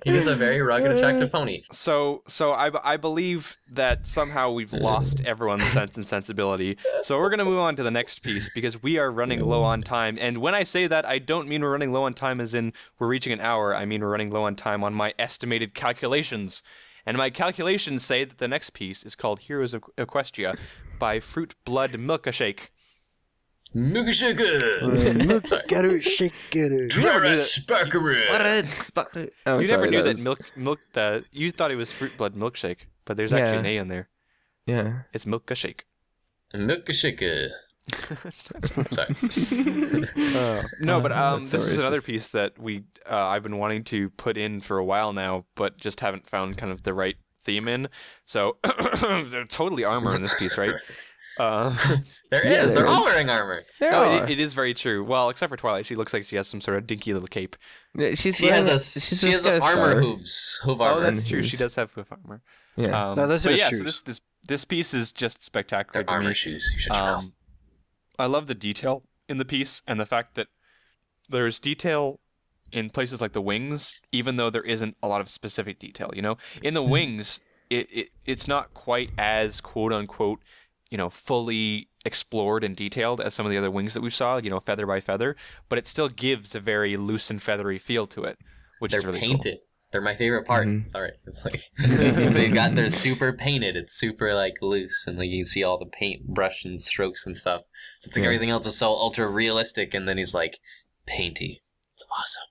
He is a very rugged, attractive pony. So I believe that somehow we've lost everyone's sense and sensibility. So we're gonna move on to the next piece because we are running low on time. And when I say that, I don't mean we're running low on time as in we're reaching an hour. I mean we're running low on time on my estimated calculations. And my calculations say that the next piece is called Heroes of Equestria by Fruit Blood Milkshake. Milkshake. Get it, shake it. Oh, You sorry, never knew was- that you thought it was Fruit Blood Milkshake, but there's actually an A in there. Yeah. It's Milkshake. Milkshake. Sorry. No, but That's so this is another racist. piece that I've been wanting to put in for a while now, but just haven't found kind of the right theme in. So there's totally armor in this piece, right? There Yeah, is. there They're all is. wearing armor. There No, are. it is very true. Well, except for Twilight, she looks like she has some sort of dinky little cape. She has she's she just has got a armor star. hooves. Hoof armor. Oh, that's and true. She hooves. does have hoof armor. Yeah. No, those are but the yeah, shoes. so this piece is just spectacular They're to armor me. shoes. You shut your mouth. I love the detail in the piece and the fact that there's detail in places like the wings, even though there isn't a lot of specific detail. You know, in the wings, it's not quite as quote unquote, fully explored and detailed as some of the other wings that we saw. Feather by feather, but it still gives a very loose and feathery feel to it, which They're is really painted. They're my favorite part. Mhm. Sorry, it's like they're super painted. It's super like loose, and like you can see all the paint brush and strokes and stuff. So it's like Yeah. everything else is so ultra realistic, and then he's like painty. It's awesome.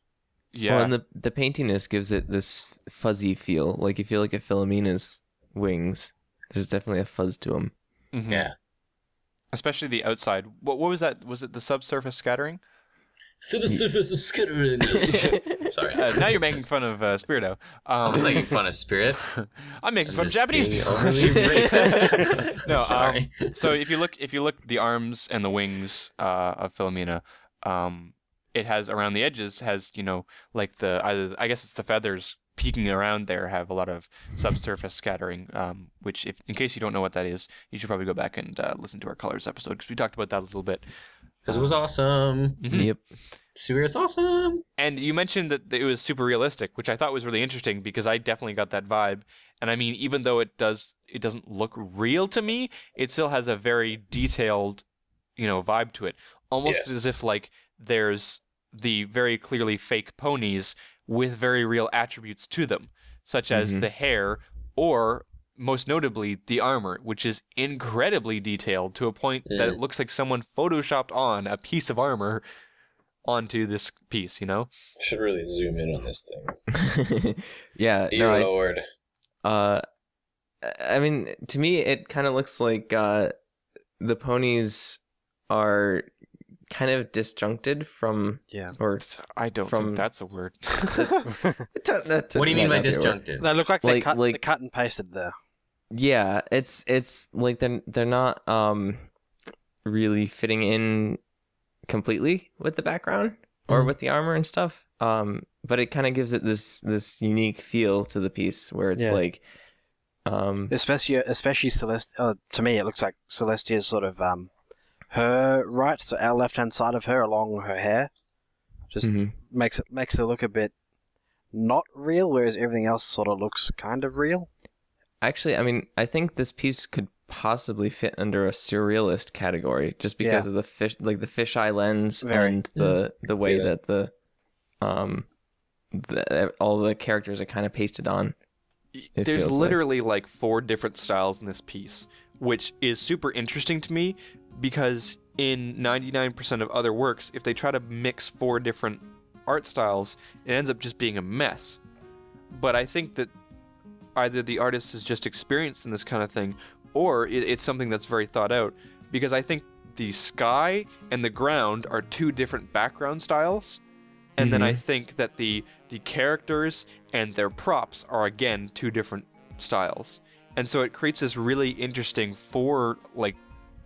cool. Yeah, Well, and the paintiness gives it this fuzzy feel. Like you feel like a Philomena's wings. There's definitely a fuzz to them. mhm. Yeah. Especially the outside. What was that? Was it the subsurface scattering? Subsurface is skittering. Sorry. Now you're making fun of Spirito. I'm making fun of Spirit. I'm making I'm fun of just Japanese being people. overly racist. No, Sorry. So if you look the arms and the wings of Philomena, it has around the edges has like I guess it's the feathers peeking around there have a lot of subsurface scattering, which if in case you don't know what that is, you should probably go back and listen to our colors episode because we talked about that a little bit. Because it was awesome. Mhm. Yep. Spirit's awesome. And you mentioned that it was super realistic, which I thought was really interesting because I definitely got that vibe. And I mean, even though it doesn't look real to me, it still has a very detailed, vibe to it. Almost as if like there's the very clearly fake ponies with very real attributes to them, such as Mhm. the hair or most notably the armor, which is incredibly detailed to a point that it looks like someone photoshopped on a piece of armor onto this piece, I should really zoom in on this thing. Yeah. Dear No, Lord. I mean, to me, it kind of looks like the ponies are kind of disjuncted from, Yeah. or I don't From- think that's a word. What do you mean by disjuncted? They look like Like- they cut and pasted there. Yeah, it's like they're not really fitting in completely with the background or with the armor and stuff. But it kind of gives it this unique feel to the piece where it's Yeah. like Especially Celestia. To me, it looks like Celestia's sort of her right, so our left hand side of her along her hair, just Mhm. makes it look a bit not real, whereas everything else sort of looks kind of real. Actually, I mean, I think this piece could possibly fit under a surrealist category just because Yeah. of the fisheye lens Very. and the way See that all the characters are kind of pasted on. It There's feels like. literally like 4 different styles in this piece, which is super interesting to me because in 99% of other works, if they try to mix 4 different art styles, it ends up just being a mess. But I think that either the artist is just experienced in this kind of thing, or it's something that's very thought out, because I think the sky and the ground are 2 different background styles, and then I think that the characters and their props are again 2 different styles. And so it creates this really interesting 4 like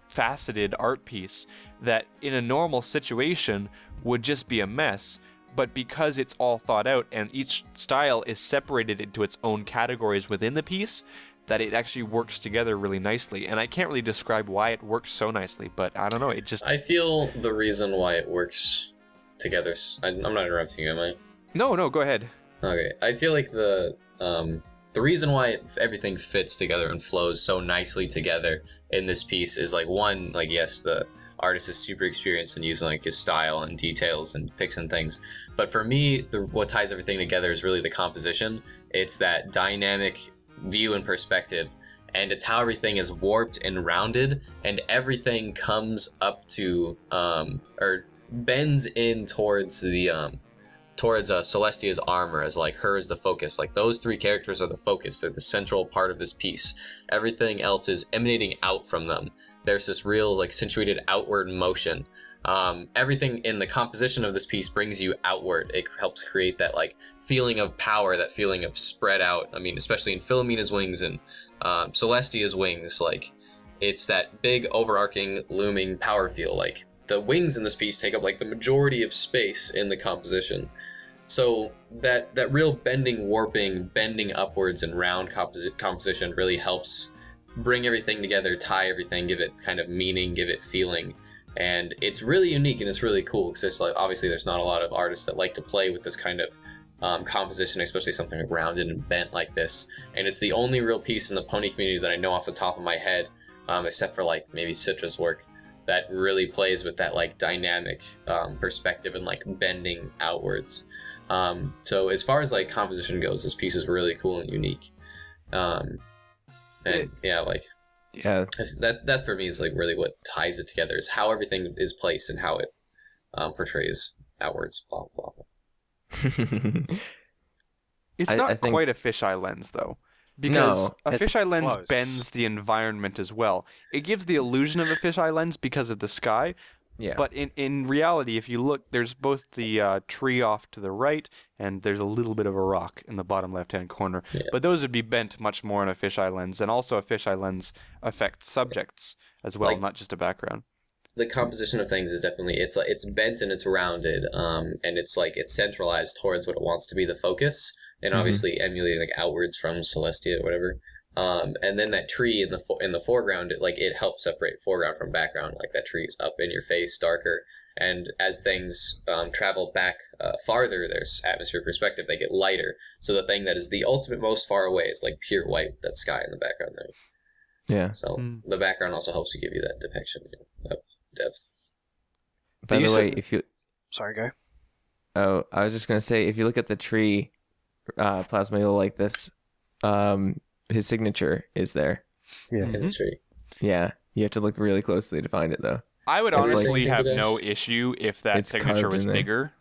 faceted art piece that in a normal situation would just be a mess, but because it's all thought out and each style is separated into its own categories within the piece, that it actually works together really nicely. And I can't really describe why it works so nicely, but I don't know. It just... I feel the reason why it works together... I'm not interrupting you, am I? No, go ahead. Okay. I feel like the reason why everything fits together and flows so nicely together in this piece is, like, one, like, yes, the artist is super experienced in using, like, his style and details and picks and things. But for me, what ties everything together is really the composition. It's that dynamic view and perspective, and it's how everything is warped and rounded, and everything comes up to or bends in towards the Celestia's armor as, like, her is the focus. Like, those three characters are the focus. They're the central part of this piece. Everything else is emanating out from them. There's this real, like, accentuated outward motion. Everything in the composition of this piece brings you outward. It helps create that, like, feeling of power, that feeling of spread out. I mean, especially in Philomena's wings and Celestia's wings, like, it's that big overarching looming power feel. Like, the wings in this piece take up, like, the majority of space in the composition. So that real bending, warping, bending upwards and round composition really helps bring everything together, tie everything, give it kind of meaning, give it feeling. And it's really unique and it's really cool because there's, like, obviously there's not a lot of artists that like to play with this kind of composition, especially something rounded and bent like this. And it's the only real piece in the pony community that I know off the top of my head, except for, like, maybe Citra's work, that really plays with that, like, dynamic perspective and, like, bending outwards. So as far as, like, composition goes, this piece is really cool and unique. And yeah, like, Yeah. that for me is, like, really what ties it together, is how everything is placed and how it portrays outwards. Blah blah blah. It's not quite a fisheye lens, though, because a fisheye lens close. bends the environment as well. It gives the illusion of a fisheye lens because of the sky. Yeah. But in reality, if you look, there's both the tree off to the right, and there's a little bit of a rock in the bottom left-hand corner. Yeah. But those would be bent much more in a fisheye lens, and also a fisheye lens affects subjects as well, Like, not just a background. the composition of things is definitely, it's like, it's bent and it's rounded, and it's, like, it's centralized towards what it wants to be the focus, and obviously emulating, like, outwards from Celestia or whatever. And then that tree in the foreground, it helps separate foreground from background. Like, that tree is up in your face, darker, and as things travel back farther, there's atmosphere perspective, they get lighter. So the thing that is the ultimate most far away is, like, pure white, that sky in the background there. Yeah. So the background also helps you give you that depiction of depth. By the way, if you... Sorry, go. Oh, I was just going to say, if you look at the tree, Plasma, like this, his signature is there. Yeah. In the tree. Yeah. You have to look really closely to find it, though. I would It's honestly like- have no issue if that It's signature carved was in there. bigger,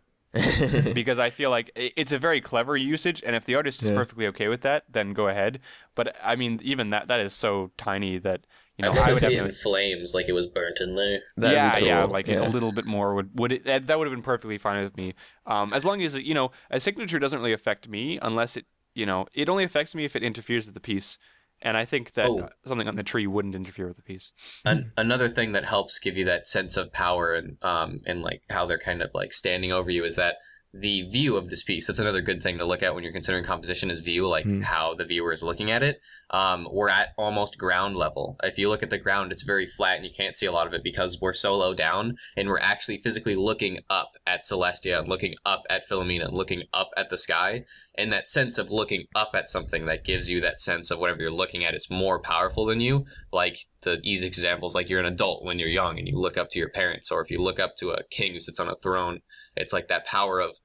because I feel like it's a very clever usage, and if the artist is Yeah. perfectly okay with that, then go ahead. But I mean, even that is so tiny that, you know, I'd love I to would see have it no... in flames, like it was burnt in there. That'd be yeah, cool. like Yeah. a little bit more would it, that would have been perfectly fine with me. As long as, you know, a signature doesn't really affect me unless it, you know, it only affects me if it interferes with the piece. And I think that something on the tree wouldn't interfere with the piece. Another thing that helps give you that sense of power and like how they're kind of like standing over you is that the view of this piece. That's another good thing to look at when you're considering composition is view, like how the viewer is looking at it. We're at almost ground level. If you look at the ground, it's very flat and you can't see a lot of it because we're so low down, and we're actually physically looking up at Celestia and looking up at Philomena and looking up at the sky. And that sense of looking up at something that gives you that sense of whatever you're looking at is more powerful than you. Like the easy examples, like you're an adult when you're young and you look up to your parents, or if you look up to a king who sits on a throne, it's like that power of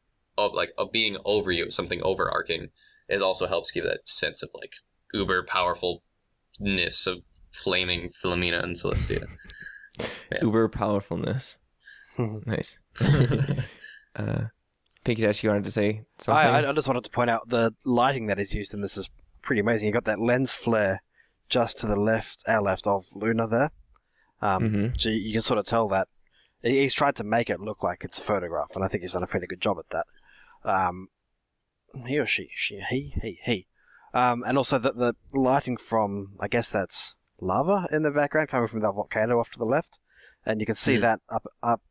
being over you, something overarching. It also helps give that sense of like uber powerfulness of flaming Philomena and Celestia. Yeah. Uber powerfulness. Nice. Pinky Dash, you wanted to say something? I just wanted to point out the lighting that is used in this is pretty amazing. You got that lens flare just to the left, our left of Luna there. So you can sort of tell that he's tried to make it look like it's a photograph, and I think he's done a fairly good job at that. He or she, he. And also the lighting from, I guess that's lava in the background coming from that volcano off to the left, and you can see that up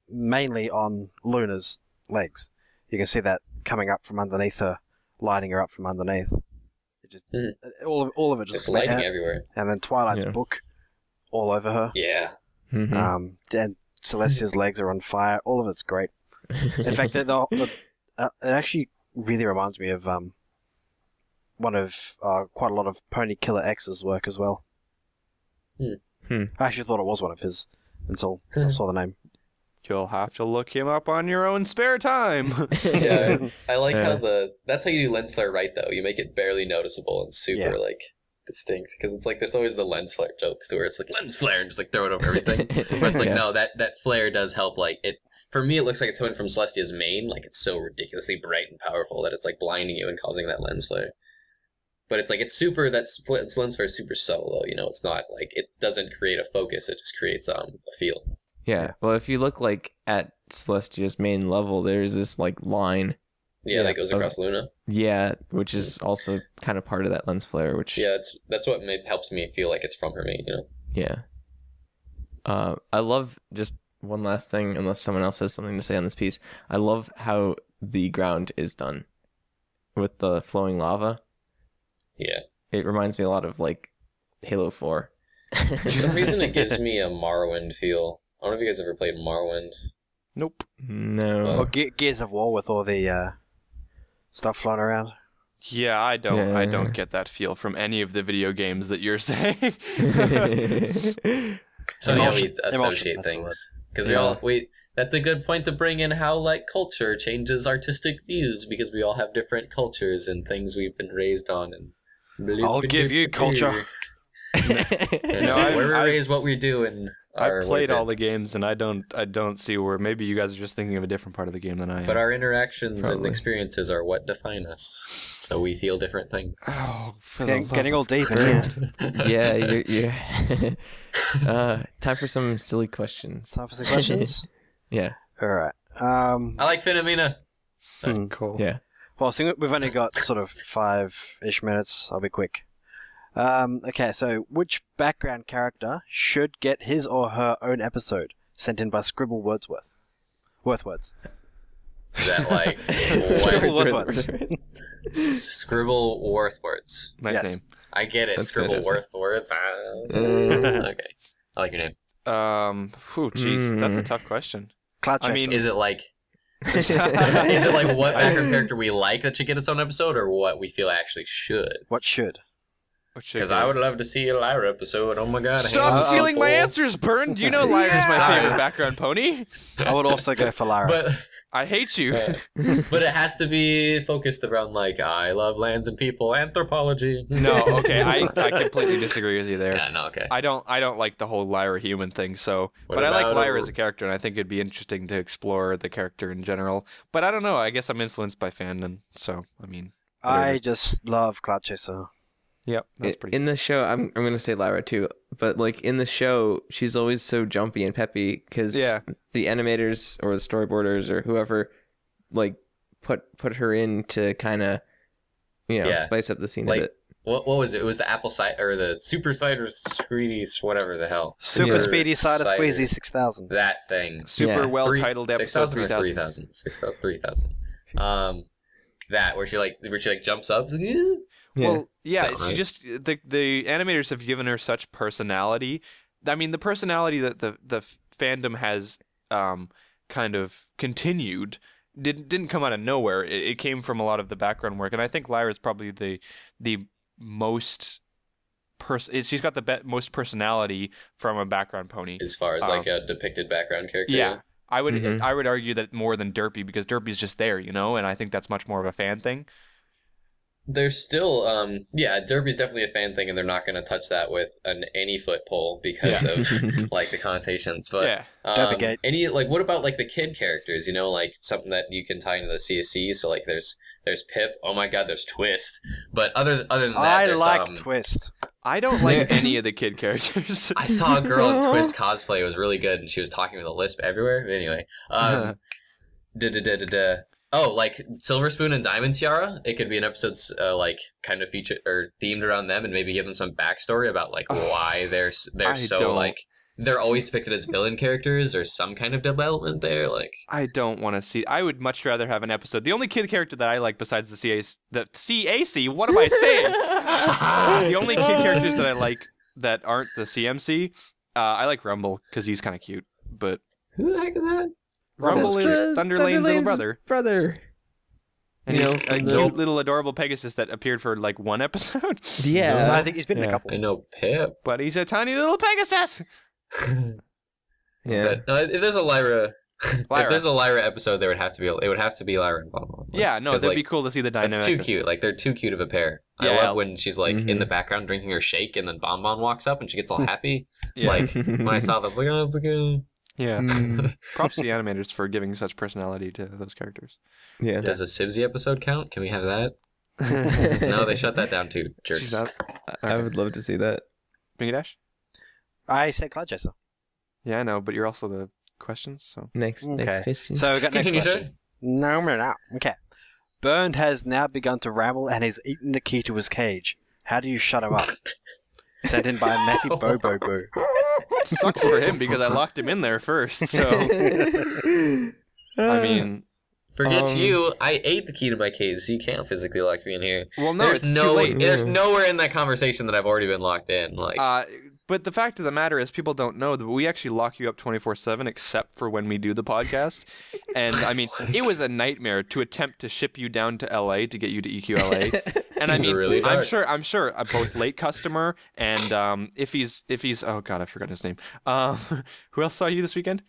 mainly on Luna's legs. You can see that coming up from underneath her, lighting her up from underneath. It just all of it just It's lighting everywhere. And then Twilight's book all over her. Yeah. Mhm. And Celestia's legs are on fire. All of it's great. In fact, it actually really reminds me of one of quite a lot of Pony Killer X's work as well. I actually thought it was one of his until I saw the name. You'll have to look him up on your own spare time. Yeah, I like how that's how you do lens flare right though. You make it barely noticeable and super like distinct, because it's like there's always the lens flare joke to where it's like lens flare and just like throw it over everything. But it's like no, that flare does help. Like it for me, it looks like it's coming from Celestia's mane. Like it's so ridiculously bright and powerful that it's like blinding you and causing that lens flare. But it's like it's lens flare is super subtle though. You know, it's not like it doesn't create a focus. It just creates a feel. Yeah. Well, if you look like at Celestia's main level, there's this like line. Yeah, that goes across Luna. Yeah, which is also kind of part of that lens flare. Which that's what helps me feel like it's from her mane. You know. Yeah. I love just one last thing, unless someone else has something to say on this piece. I love how the ground is done with the flowing lava. Yeah. It reminds me a lot of like Halo 4. For some reason, it gives me a Morrowind feel. I don't know if you guys ever played Morrowind. Nope. No. Or Gears of War with all the stuff flying around. Yeah, I don't get that feel from any of the video games that you're saying. So we associate things because that's a good point to bring in how like culture changes artistic views, because we all have different cultures and things we've been raised on. And I'll give you culture. Where we're raised, what we do, and I've played all the games, and I don't see where. Maybe you guys are just thinking of a different part of the game than I am. But our interactions and experiences are what define us, so we feel different things. Oh, getting all deep in here. Yeah. Time for some silly questions. Time for some questions. Yeah. All right. I like Phenomena. Cool. Yeah. Well, I think we've only got sort of 5-ish minutes. I'll be quick. Okay, so which background character should get his or her own episode sent in by Scribble Wordsworth? Words. Is that like Scribble Wordsworth. Scribble Wordsworth? Nice name. I get it. That's Scribble good, Wordsworth. Okay, I like your name. Jeez, that's a tough question. Cloud I mean, is it like what background character we like that should get its own episode, or what we feel actually should? What should? Because I would love to see a Lyra episode. Oh my god! Stop stealing my answers, Burn! You know Lyra's my favorite background pony. I would also go for Lyra. But I hate you. But it has to be focused around like I love lands and people, anthropology. No, okay, I completely disagree with you there. Yeah, no, okay. I don't like the whole Lyra human thing. So, What but I like about Lyra as a character, and I think it'd be interesting to explore the character in general. But I don't know. I guess I'm influenced by fandom. So I mean, I just love Cloud Chaser. Yep, that's pretty. In the show, I'm gonna say Lyra too, but like in the show, she's always so jumpy and peppy because the animators or the storyboarders or whoever like put her in to kind of spice up the scene like, a bit. What was it? It was the apple cider or the super cider squeezies, whatever the hell. Super Speedy Cider Squeezy 6000. That thing. Super well titled episode 3000. 3000. That where she jumps up. Yeah. Well, yeah, Right. she just the animators have given her such personality. I mean, the personality that the fandom has kind of continued didn't come out of nowhere. It came from a lot of the background work, and I think Lyra's probably the most she's got the most personality from a background pony As far as like a depicted background character. Yeah, I would argue that more than Derpy, because Derpy's just there, and I think that's much more of a fan thing. There's still, Derpy's definitely a fan thing, and they're not going to touch that with any foot pole because of like the connotations. But Derpygate. What about like the kid characters? Like something that you can tie into the CSC. So like there's Pip. Oh my God, there's Twist. But other than that, I like Twist. I don't like any of the kid characters. I saw a girl in Twist cosplay. It was really good, and she was talking with a lisp everywhere. Anyway, Oh, like Silver Spoon and Diamond Tiara. It could be an episode like kind of featured or themed around them, and maybe give them some backstory about like why they're so like they're always depicted as villain characters or some kind of development there. Like, I don't want to see. I would much rather have an episode. The only kid character that I like besides the CAC. What am I saying? The only kid characters that I like that aren't the CMC. I like Rumble because he's kind of cute. But who the heck is that? Rumble is Thunderlane's little brother. And he's a cute little adorable Pegasus that appeared for like one episode. Yeah. I think he's been in a couple. I know Pip. But he's a tiny little Pegasus. Yeah. But, if there's a Lyra, if there's a Lyra episode, it would have to be Lyra and Bonbon. Like, yeah, no, that'd be cool to see the dynamic. It's too cute. Like, they're too cute of a pair. Yeah, I love when she's like in the background drinking her shake, and then Bonbon walks up and she gets all happy. Yeah. Like when I saw that, I was like, oh, it's okay. Yeah. Props to the animators for giving such personality to those characters. Yeah. Does a Sibsy episode count? Can we have that? No, they shut that down too. Jerks. She's not. I would love to see that. Bingy Dash? I said Cloud Chaser. Yeah, I know, but you're also the questions, so. Next question. So we got next Continue, question. sir. No. Okay. Burned has now begun to ramble and has eaten the key to his cage. How do you shut him up? Sent in by Matty Bobo Boo. Sucks for him because I locked him in there first, so. I mean. Forget you. I ate the key to my cage, so you can't physically lock me in here. Well, no, it's too late. There's nowhere in that conversation that I've already been locked in. Like, but the fact of the matter is, people don't know that we actually lock you up 24/7, except for when we do the podcast. And I mean, it was a nightmare to attempt to ship you down to LA to get you to EQLA. And I mean, really I'm sure, both late customer and if he's oh god, I forgot his name. Who else saw you this weekend?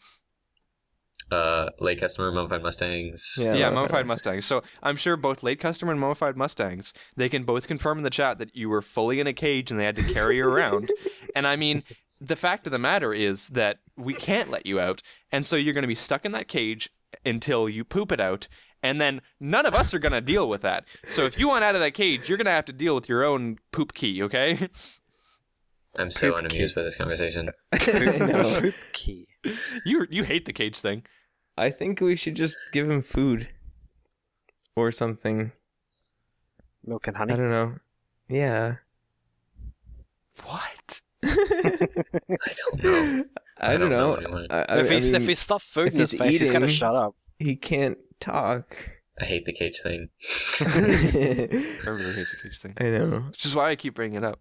late customer, mummified Mustangs. Yeah, mummified Mustangs. So I'm sure both late customer and mummified Mustangs, they can both confirm in the chat that you were fully in a cage and they had to carry you around. And I mean, the fact of the matter is that we can't let you out, and so you're going to be stuck in that cage until you poop it out, and then none of us are going to deal with that. So if you want out of that cage, you're going to have to deal with your own poop key, okay? I'm so unamused by this conversation. Poop key. You hate the cage thing. I think we should just give him food or something. Milk and honey. I don't know. Yeah. What? I don't know. If he's stuffed food in his face, he's gonna shut up. He can't talk. I hate the cage thing. Everybody hates the cage thing. I know. Which is why I keep bringing it up.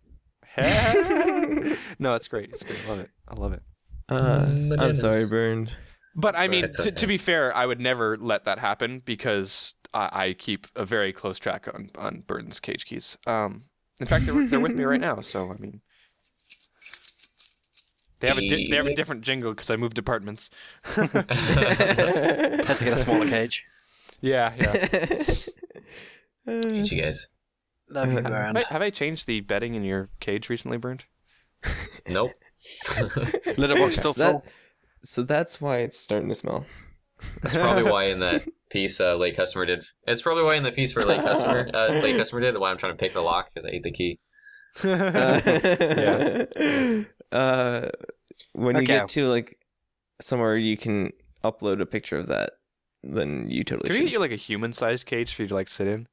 No, it's great. It's great. I love it. I'm sorry, Burned. But I mean, okay. to be fair, I would never let that happen because I keep a very close track on Burden's cage keys. In fact, they're with me right now. So I mean, they have a different jingle because I moved apartments. Had to get a smaller cage. Yeah. Hate you guys. Love you, Burn. Have I changed the bedding in your cage recently, Burned? Nope. Litter box still full. So that's why it's starting to smell. That's probably why in that piece late customer did. It's probably why in the piece for late customer did. Why I'm trying to pick the lock because I ate the key. Yeah. When you get to like somewhere you can upload a picture of that, then you totally Could should. we get you like a human-sized cage for you to like sit in?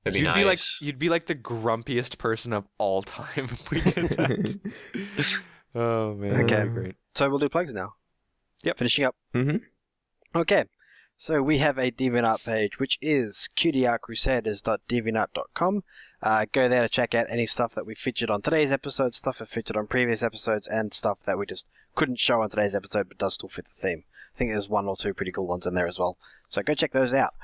That'd be nice. You'd be like the grumpiest person of all time if we did that. Oh man. Okay. That'd be great. So we'll do plugs now. Yep. Finishing up. Mm-hmm. Okay. So we have a DeviantArt page, which is cutieartcrusaders.deviantart.com. Go there to check out any stuff that we featured on today's episode, stuff that featured on previous episodes, and stuff that we just couldn't show on today's episode but does still fit the theme. I think there's one or two pretty cool ones in there as well. So go check those out.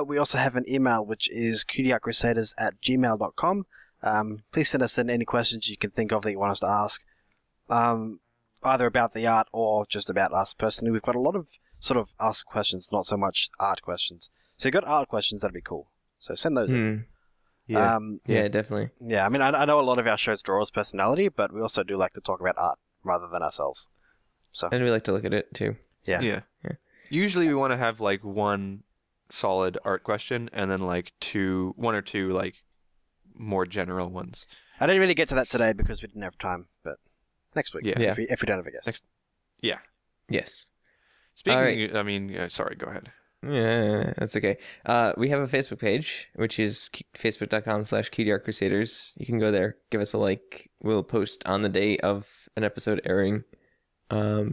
We also have an email, which is cutieartcrusaders@gmail.com. Please send us in any questions you can think of that you want us to ask, either about the art or just about us personally. We've got a lot of sort of ask questions, not so much art questions. So if you've got art questions, that'd be cool. So send those in. Yeah. Yeah, definitely. Yeah, I mean, I know a lot of our shows draw us personality, but we also do like to talk about art rather than ourselves. So And we like to look at it too. yeah. Usually we want to have like one solid art question and then like one or two like more general ones. I didn't really get to that today because we didn't have time, but next week, Yeah. if we don't have a guest. Yes. Speaking, I mean, sorry, go ahead. Yeah, that's okay. We have a Facebook page, which is facebook.com/Cutie Art Crusaders. You can go there, give us a like. We'll post on the day of an episode airing,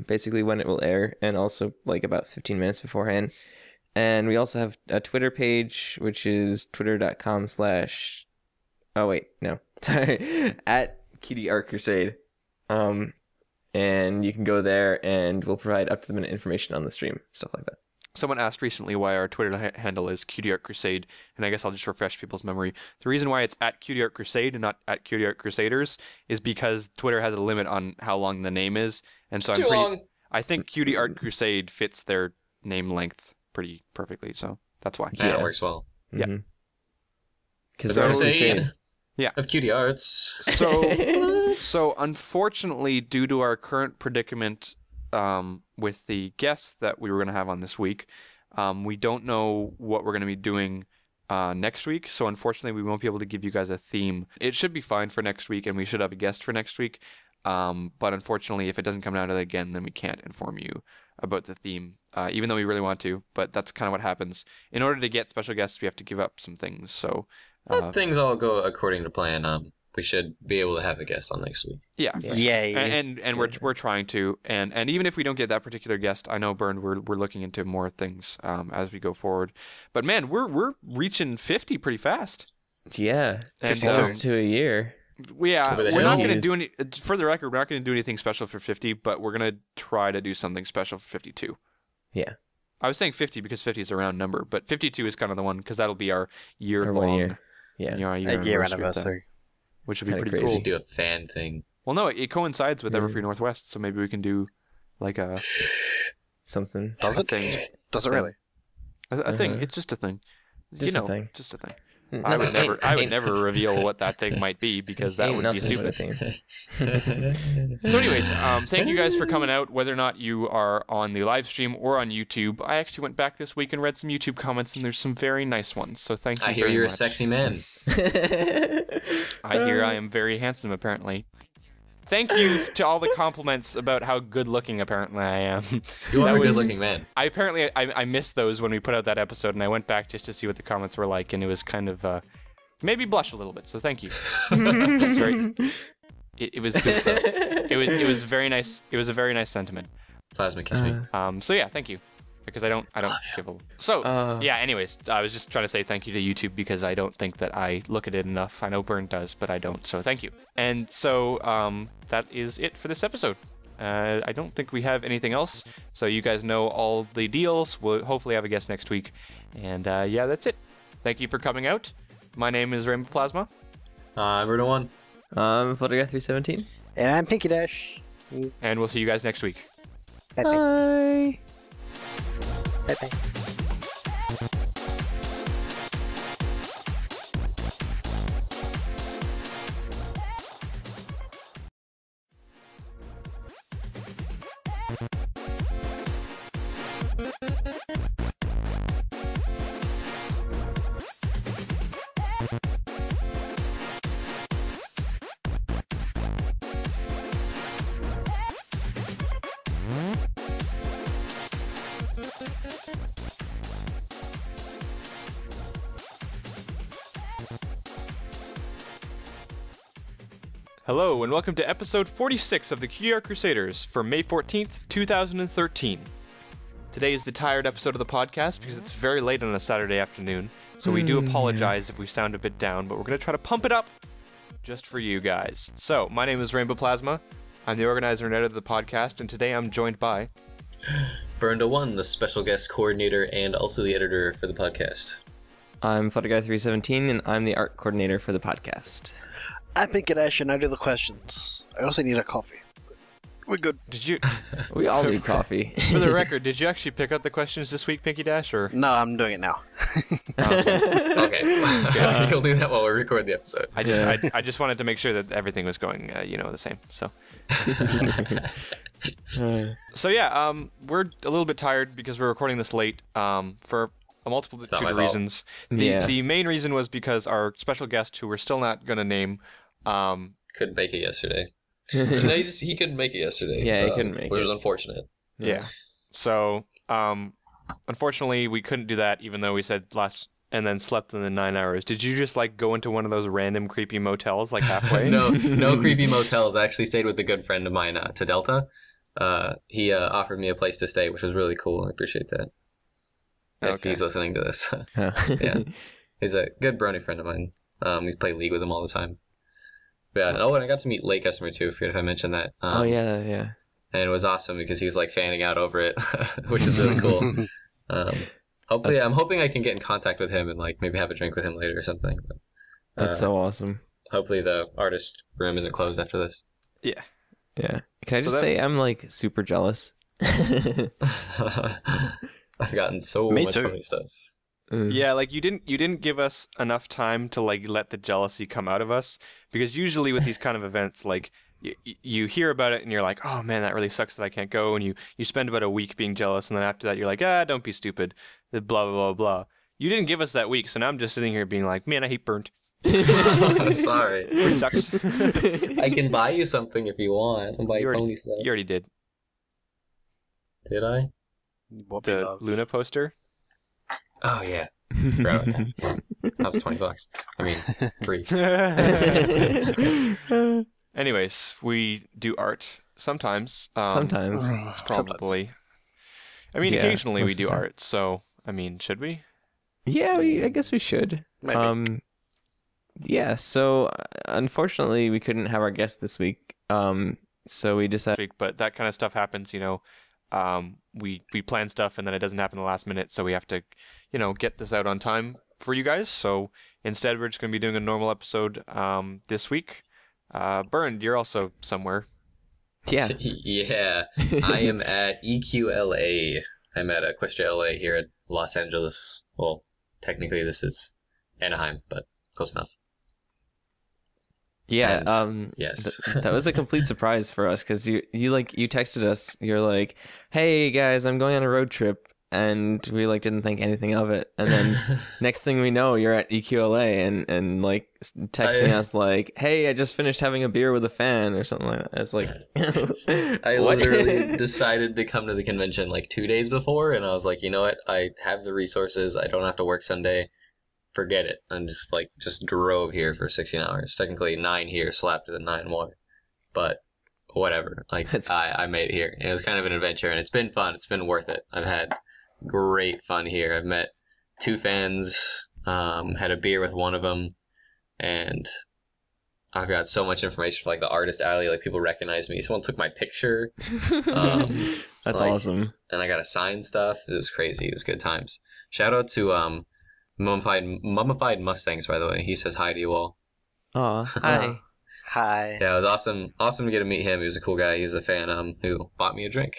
basically when it will air, and also like about 15 minutes beforehand. And we also have a Twitter page, which is twitter.com/ oh wait, no, sorry, at Cutie Art Crusade. And you can go there and we'll provide up-to-the-minute information on the stream, stuff like that. Someone asked recently why our Twitter handle is Cutie Art Crusade, and I guess I'll just refresh people's memory. The reason why it's at Cutie Art Crusade and not at Cutie Art Crusaders is because Twitter has a limit on how long the name is, and so I think Cutie Art Crusade fits their name length pretty perfectly, so that's why. Yeah, it works well. Yeah. Because The Crusade Yeah. of Cutie Arts. So unfortunately, due to our current predicament with the guests that we were going to have on this week, we don't know what we're going to be doing next week. So unfortunately, we won't be able to give you guys a theme. It should be fine for next week, and we should have a guest for next week. But unfortunately, if it doesn't come out of it again, then we can't inform you about the theme, even though we really want to. But that's kind of what happens. In order to get special guests, we have to give up some things. So If things all go according to plan, we should be able to have a guest on next week. yeah. Yay. And we're trying to, and even if we don't get that particular guest, I know, Bernd, we're looking into more things as we go forward. But man, we're reaching 50 pretty fast. Yeah, And, 50 close to a year. Yeah, Over the we're not hill. going to do any. For the record, we're not going to do anything special for 50, but we're going to try to do something special for 52. Yeah. I was saying 50 because 50 is a round number, but 52 is kind of the one because that'll be our year Or long. 1 year. Yeah. Year A year of that, anniversary. which would be Kinda pretty We crazy. cool. should do a fan thing. Well, no, it coincides with Yeah. Everfree Northwest, so maybe we can do like a Something. Does a it? thing. Does it really? A thing. Uh-huh. It's just a thing. Just a thing. Just a thing. No, I would never. I would ain't- never reveal what that thing might be because that ain't would be nothing but a stupid. thing. So, anyways, thank you guys for coming out. Whether or not you are on the live stream or on YouTube, I actually went back this week and read some YouTube comments, and there's some very nice ones. So thank you. I hear very you're much. a sexy man. I hear I am very handsome, apparently. Thank you to all the compliments about how good-looking apparently I am. You are That a was- good-looking man. I missed those when we put out that episode, and I went back just to see what the comments were like, and it was kind of maybe blush a little bit. So thank you. It's very. It was good, though. It was very nice. It was a very nice sentiment. Plasma kiss me. So yeah, thank you. Because I don't give a. So yeah. Anyways, I was just trying to say thank you to YouTube because I don't think that I look at it enough. I know Bernd does, but I don't. So thank you. And so that is it for this episode. I don't think we have anything else. So you guys know all the deals. We'll hopefully have a guest next week. And yeah, that's it. Thank you for coming out. My name is Rainbow Plasma. I'm Bruno 1. Photograph 317. And I'm Pinky Dash. And we'll see you guys next week. Bye bye. Bye. Bye bye. Hello, and welcome to episode 46 of the Cutie Art Crusaders for May 14th, 2013. Today is the tired episode of the podcast because it's very late on a Saturday afternoon, so we do apologize if we sound a bit down, but we're going to try to pump it up just for you guys. So, my name is Rainbow Plasma. I'm the organizer and editor of the podcast, and today I'm joined by... Burnda 1, the special guest coordinator and also the editor for the podcast. I'm Photograph 317, and I'm the art coordinator for the podcast. I'm Pinky Dash and I do the questions. I also need a coffee. We're good. Did you... We all need coffee. For the record, did you actually pick up the questions this week, Pinky Dash, or... No, I'm doing it now. Okay. You'll do that while we record the episode. I just wanted to make sure that everything was going, the same, so... So yeah, we're a little bit tired because we're recording this late for a multitude not my of fault. reasons. Yeah. The main reason was because our special guest, who we're still not going to name, Couldn't make it yesterday. No, he couldn't make it yesterday. Yeah, he couldn't make Which it. was unfortunate. yeah. So unfortunately, we couldn't do that, even though we said last and then slept in the 9 hours. Did you just like go into one of those random creepy motels like halfway? No creepy motels. I actually stayed with a good friend of mine to Delta. He offered me a place to stay, which was really cool. I appreciate that. If he's listening to this. Yeah. He's a good brony friend of mine. We play League with him all the time. But, and I got to meet late customer too, if I mentioned that. Yeah. And it was awesome because he was like fanning out over it, which is really cool. Hopefully, I'm hoping I can get in contact with him and like maybe have a drink with him later or something. But, that's so awesome. Hopefully the artist room isn't closed after this. Yeah. Yeah. Can I just say I'm like super jealous? I've gotten so much funny stuff. Yeah, like you didn't give us enough time to like let the jealousy come out of us, because usually with these kind of events, like you hear about it and you're like, oh man, that really sucks that I can't go, and you spend about a week being jealous, and then after that you're like, don't be stupid, blah blah blah blah. You didn't give us that week, so now I'm just sitting here being like, man, I hate Burnt. I'm sorry. It sucks. I can buy you something if you want. I'll buy you pony stuff. You already did. Did I? The Luna poster? Oh, yeah. Forgot about that. That was $20. I mean, free. Anyways, we do art sometimes. Sometimes. Probably. I mean, occasionally we do art, so, I mean, should we? Yeah, I guess we should. Maybe. Yeah, so unfortunately we couldn't have our guest this week. So we decided... But that kind of stuff happens, you know. We plan stuff and then it doesn't happen the last minute, so we have to, you know, get this out on time for you guys. So instead we're just going to be doing a normal episode this week. Burned, you're also somewhere. Yeah. Yeah. I am at EQLA. I'm at Equestria LA here at Los Angeles. Well, technically this is Anaheim, but close enough. Yeah, yes. That was a complete surprise for us, because you texted us. You're like, "Hey guys, I'm going on a road trip," and we like didn't think anything of it. And then next thing we know, you're at EQLA and like texting us like, "Hey, I just finished having a beer with a fan," or something like that. It's like, I literally decided to come to the convention like 2 days before, and I was like, you know what? I have the resources. I don't have to work Sunday. Forget it. And just drove here for 16 hours. Technically 9 here, slapped to the 9 more. But whatever. Like I made it here. And it was kind of an adventure, and it's been fun. It's been worth it. I've had great fun here. I've met 2 fans, had a beer with one of them, and I've got so much information from like the artist alley. Like people recognize me. Someone took my picture. That's awesome. And I got to sign stuff. It was crazy. It was good times. Shout out to Mummified Mustangs, by the way. He says hi to you all. Aw, hi. Hi. Yeah, it was awesome to get to meet him. He was a cool guy. He's a fan who bought me a drink.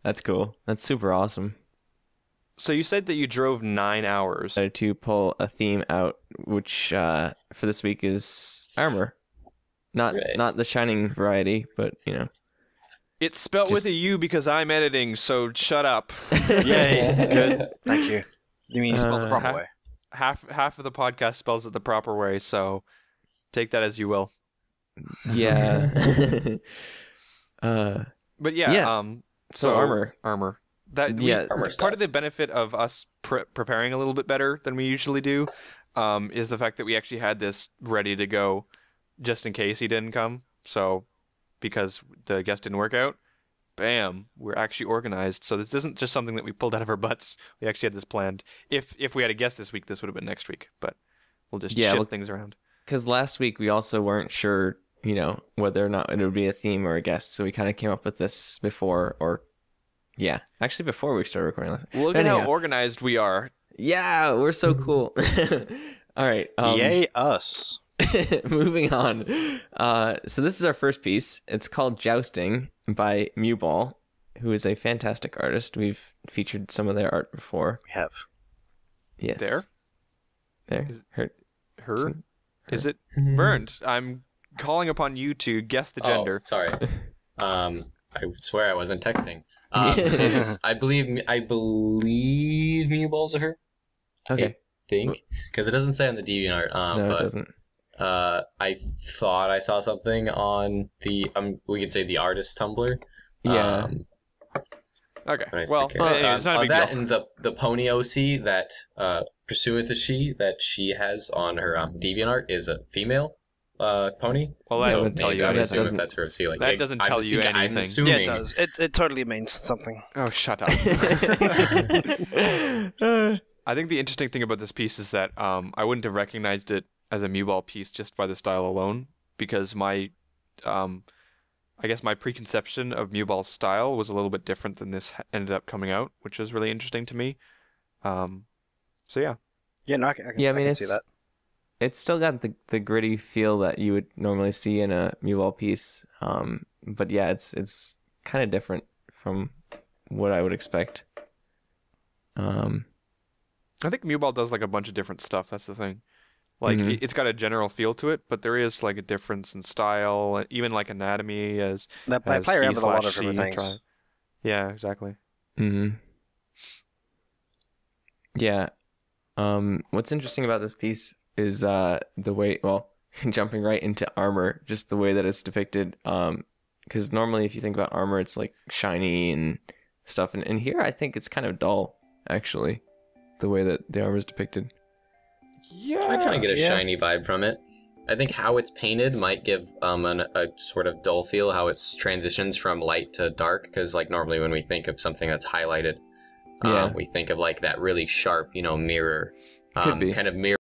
That's cool. That's super awesome. So you said that you drove 9 hours. To pull a theme out, which for this week is Armour. Not the Shining variety, but you know. It's spelled with a U because I'm editing, so shut up. Yay. Good. Thank you. You mean you spelled the proper way? Half of the podcast spells it the proper way, so take that as you will. Yeah. But yeah. So Armour. Part of the benefit of us preparing a little bit better than we usually do is the fact that we actually had this ready to go just in case he didn't come. So because the guest didn't work out, bam, we're actually organized. So this isn't just something that we pulled out of our butts. We actually had this planned. If we had a guest this week, this would have been next week. But we'll just shift things around. Because last week we also weren't sure, you know, whether or not it would be a theme or a guest. So we kind of came up with this before we started recording last week. Look at how organized we are. Yeah, we're so cool. All right. Yay, us. Moving on. So this is our first piece. It's called Jousting by Mewball, who is a fantastic artist. We've featured some of their art before. We have. Yes. There? Her? Is it Burned? I'm calling upon you to guess the gender. Oh, sorry. I swear I wasn't texting. I believe Mewballs are her. Okay. I think. Because it doesn't say on the DeviantArt. No, it doesn't. I thought I saw something on the we could say the artist Tumblr. Yeah. Okay. I Well, forget. anyway, it's not a big that deal. and the pony OC that pursuant to she that she has on her DeviantArt is a female pony. Well, that Yeah, doesn't tell you I would that assume anything. if that's her OC. Like That doesn't tell you I'm anything. assuming. Yeah, it does. It totally means something. Oh, shut up. I think the interesting thing about this piece is that I wouldn't have recognized it as a Mewball piece just by the style alone, because my, I guess my preconception of Mewball's style was a little bit different than this ended up coming out, which was really interesting to me. So yeah. Yeah, no, I can see that. It's still got the gritty feel that you would normally see in a Mewball piece. But yeah, it's kind of different from what I would expect. I think Mewball does like a bunch of different stuff. That's the thing. Like it's got a general feel to it, but there is like a difference in style, even like anatomy as They play around with a lot of different things. Yeah, exactly. Mm-hmm. Yeah. What's interesting about this piece is the way, well, jumping right into Armour, just the way that it's depicted. Because normally if you think about Armour, it's like shiny and stuff. And here I think it's kind of dull, actually, the way that the armor is depicted. Yeah. I kind of get a shiny vibe from it. I think how it's painted might give a sort of dull feel, how it's transitions from light to dark, because like normally when we think of something that's highlighted, we think of like that really sharp, mirror, Could be. kind of mirror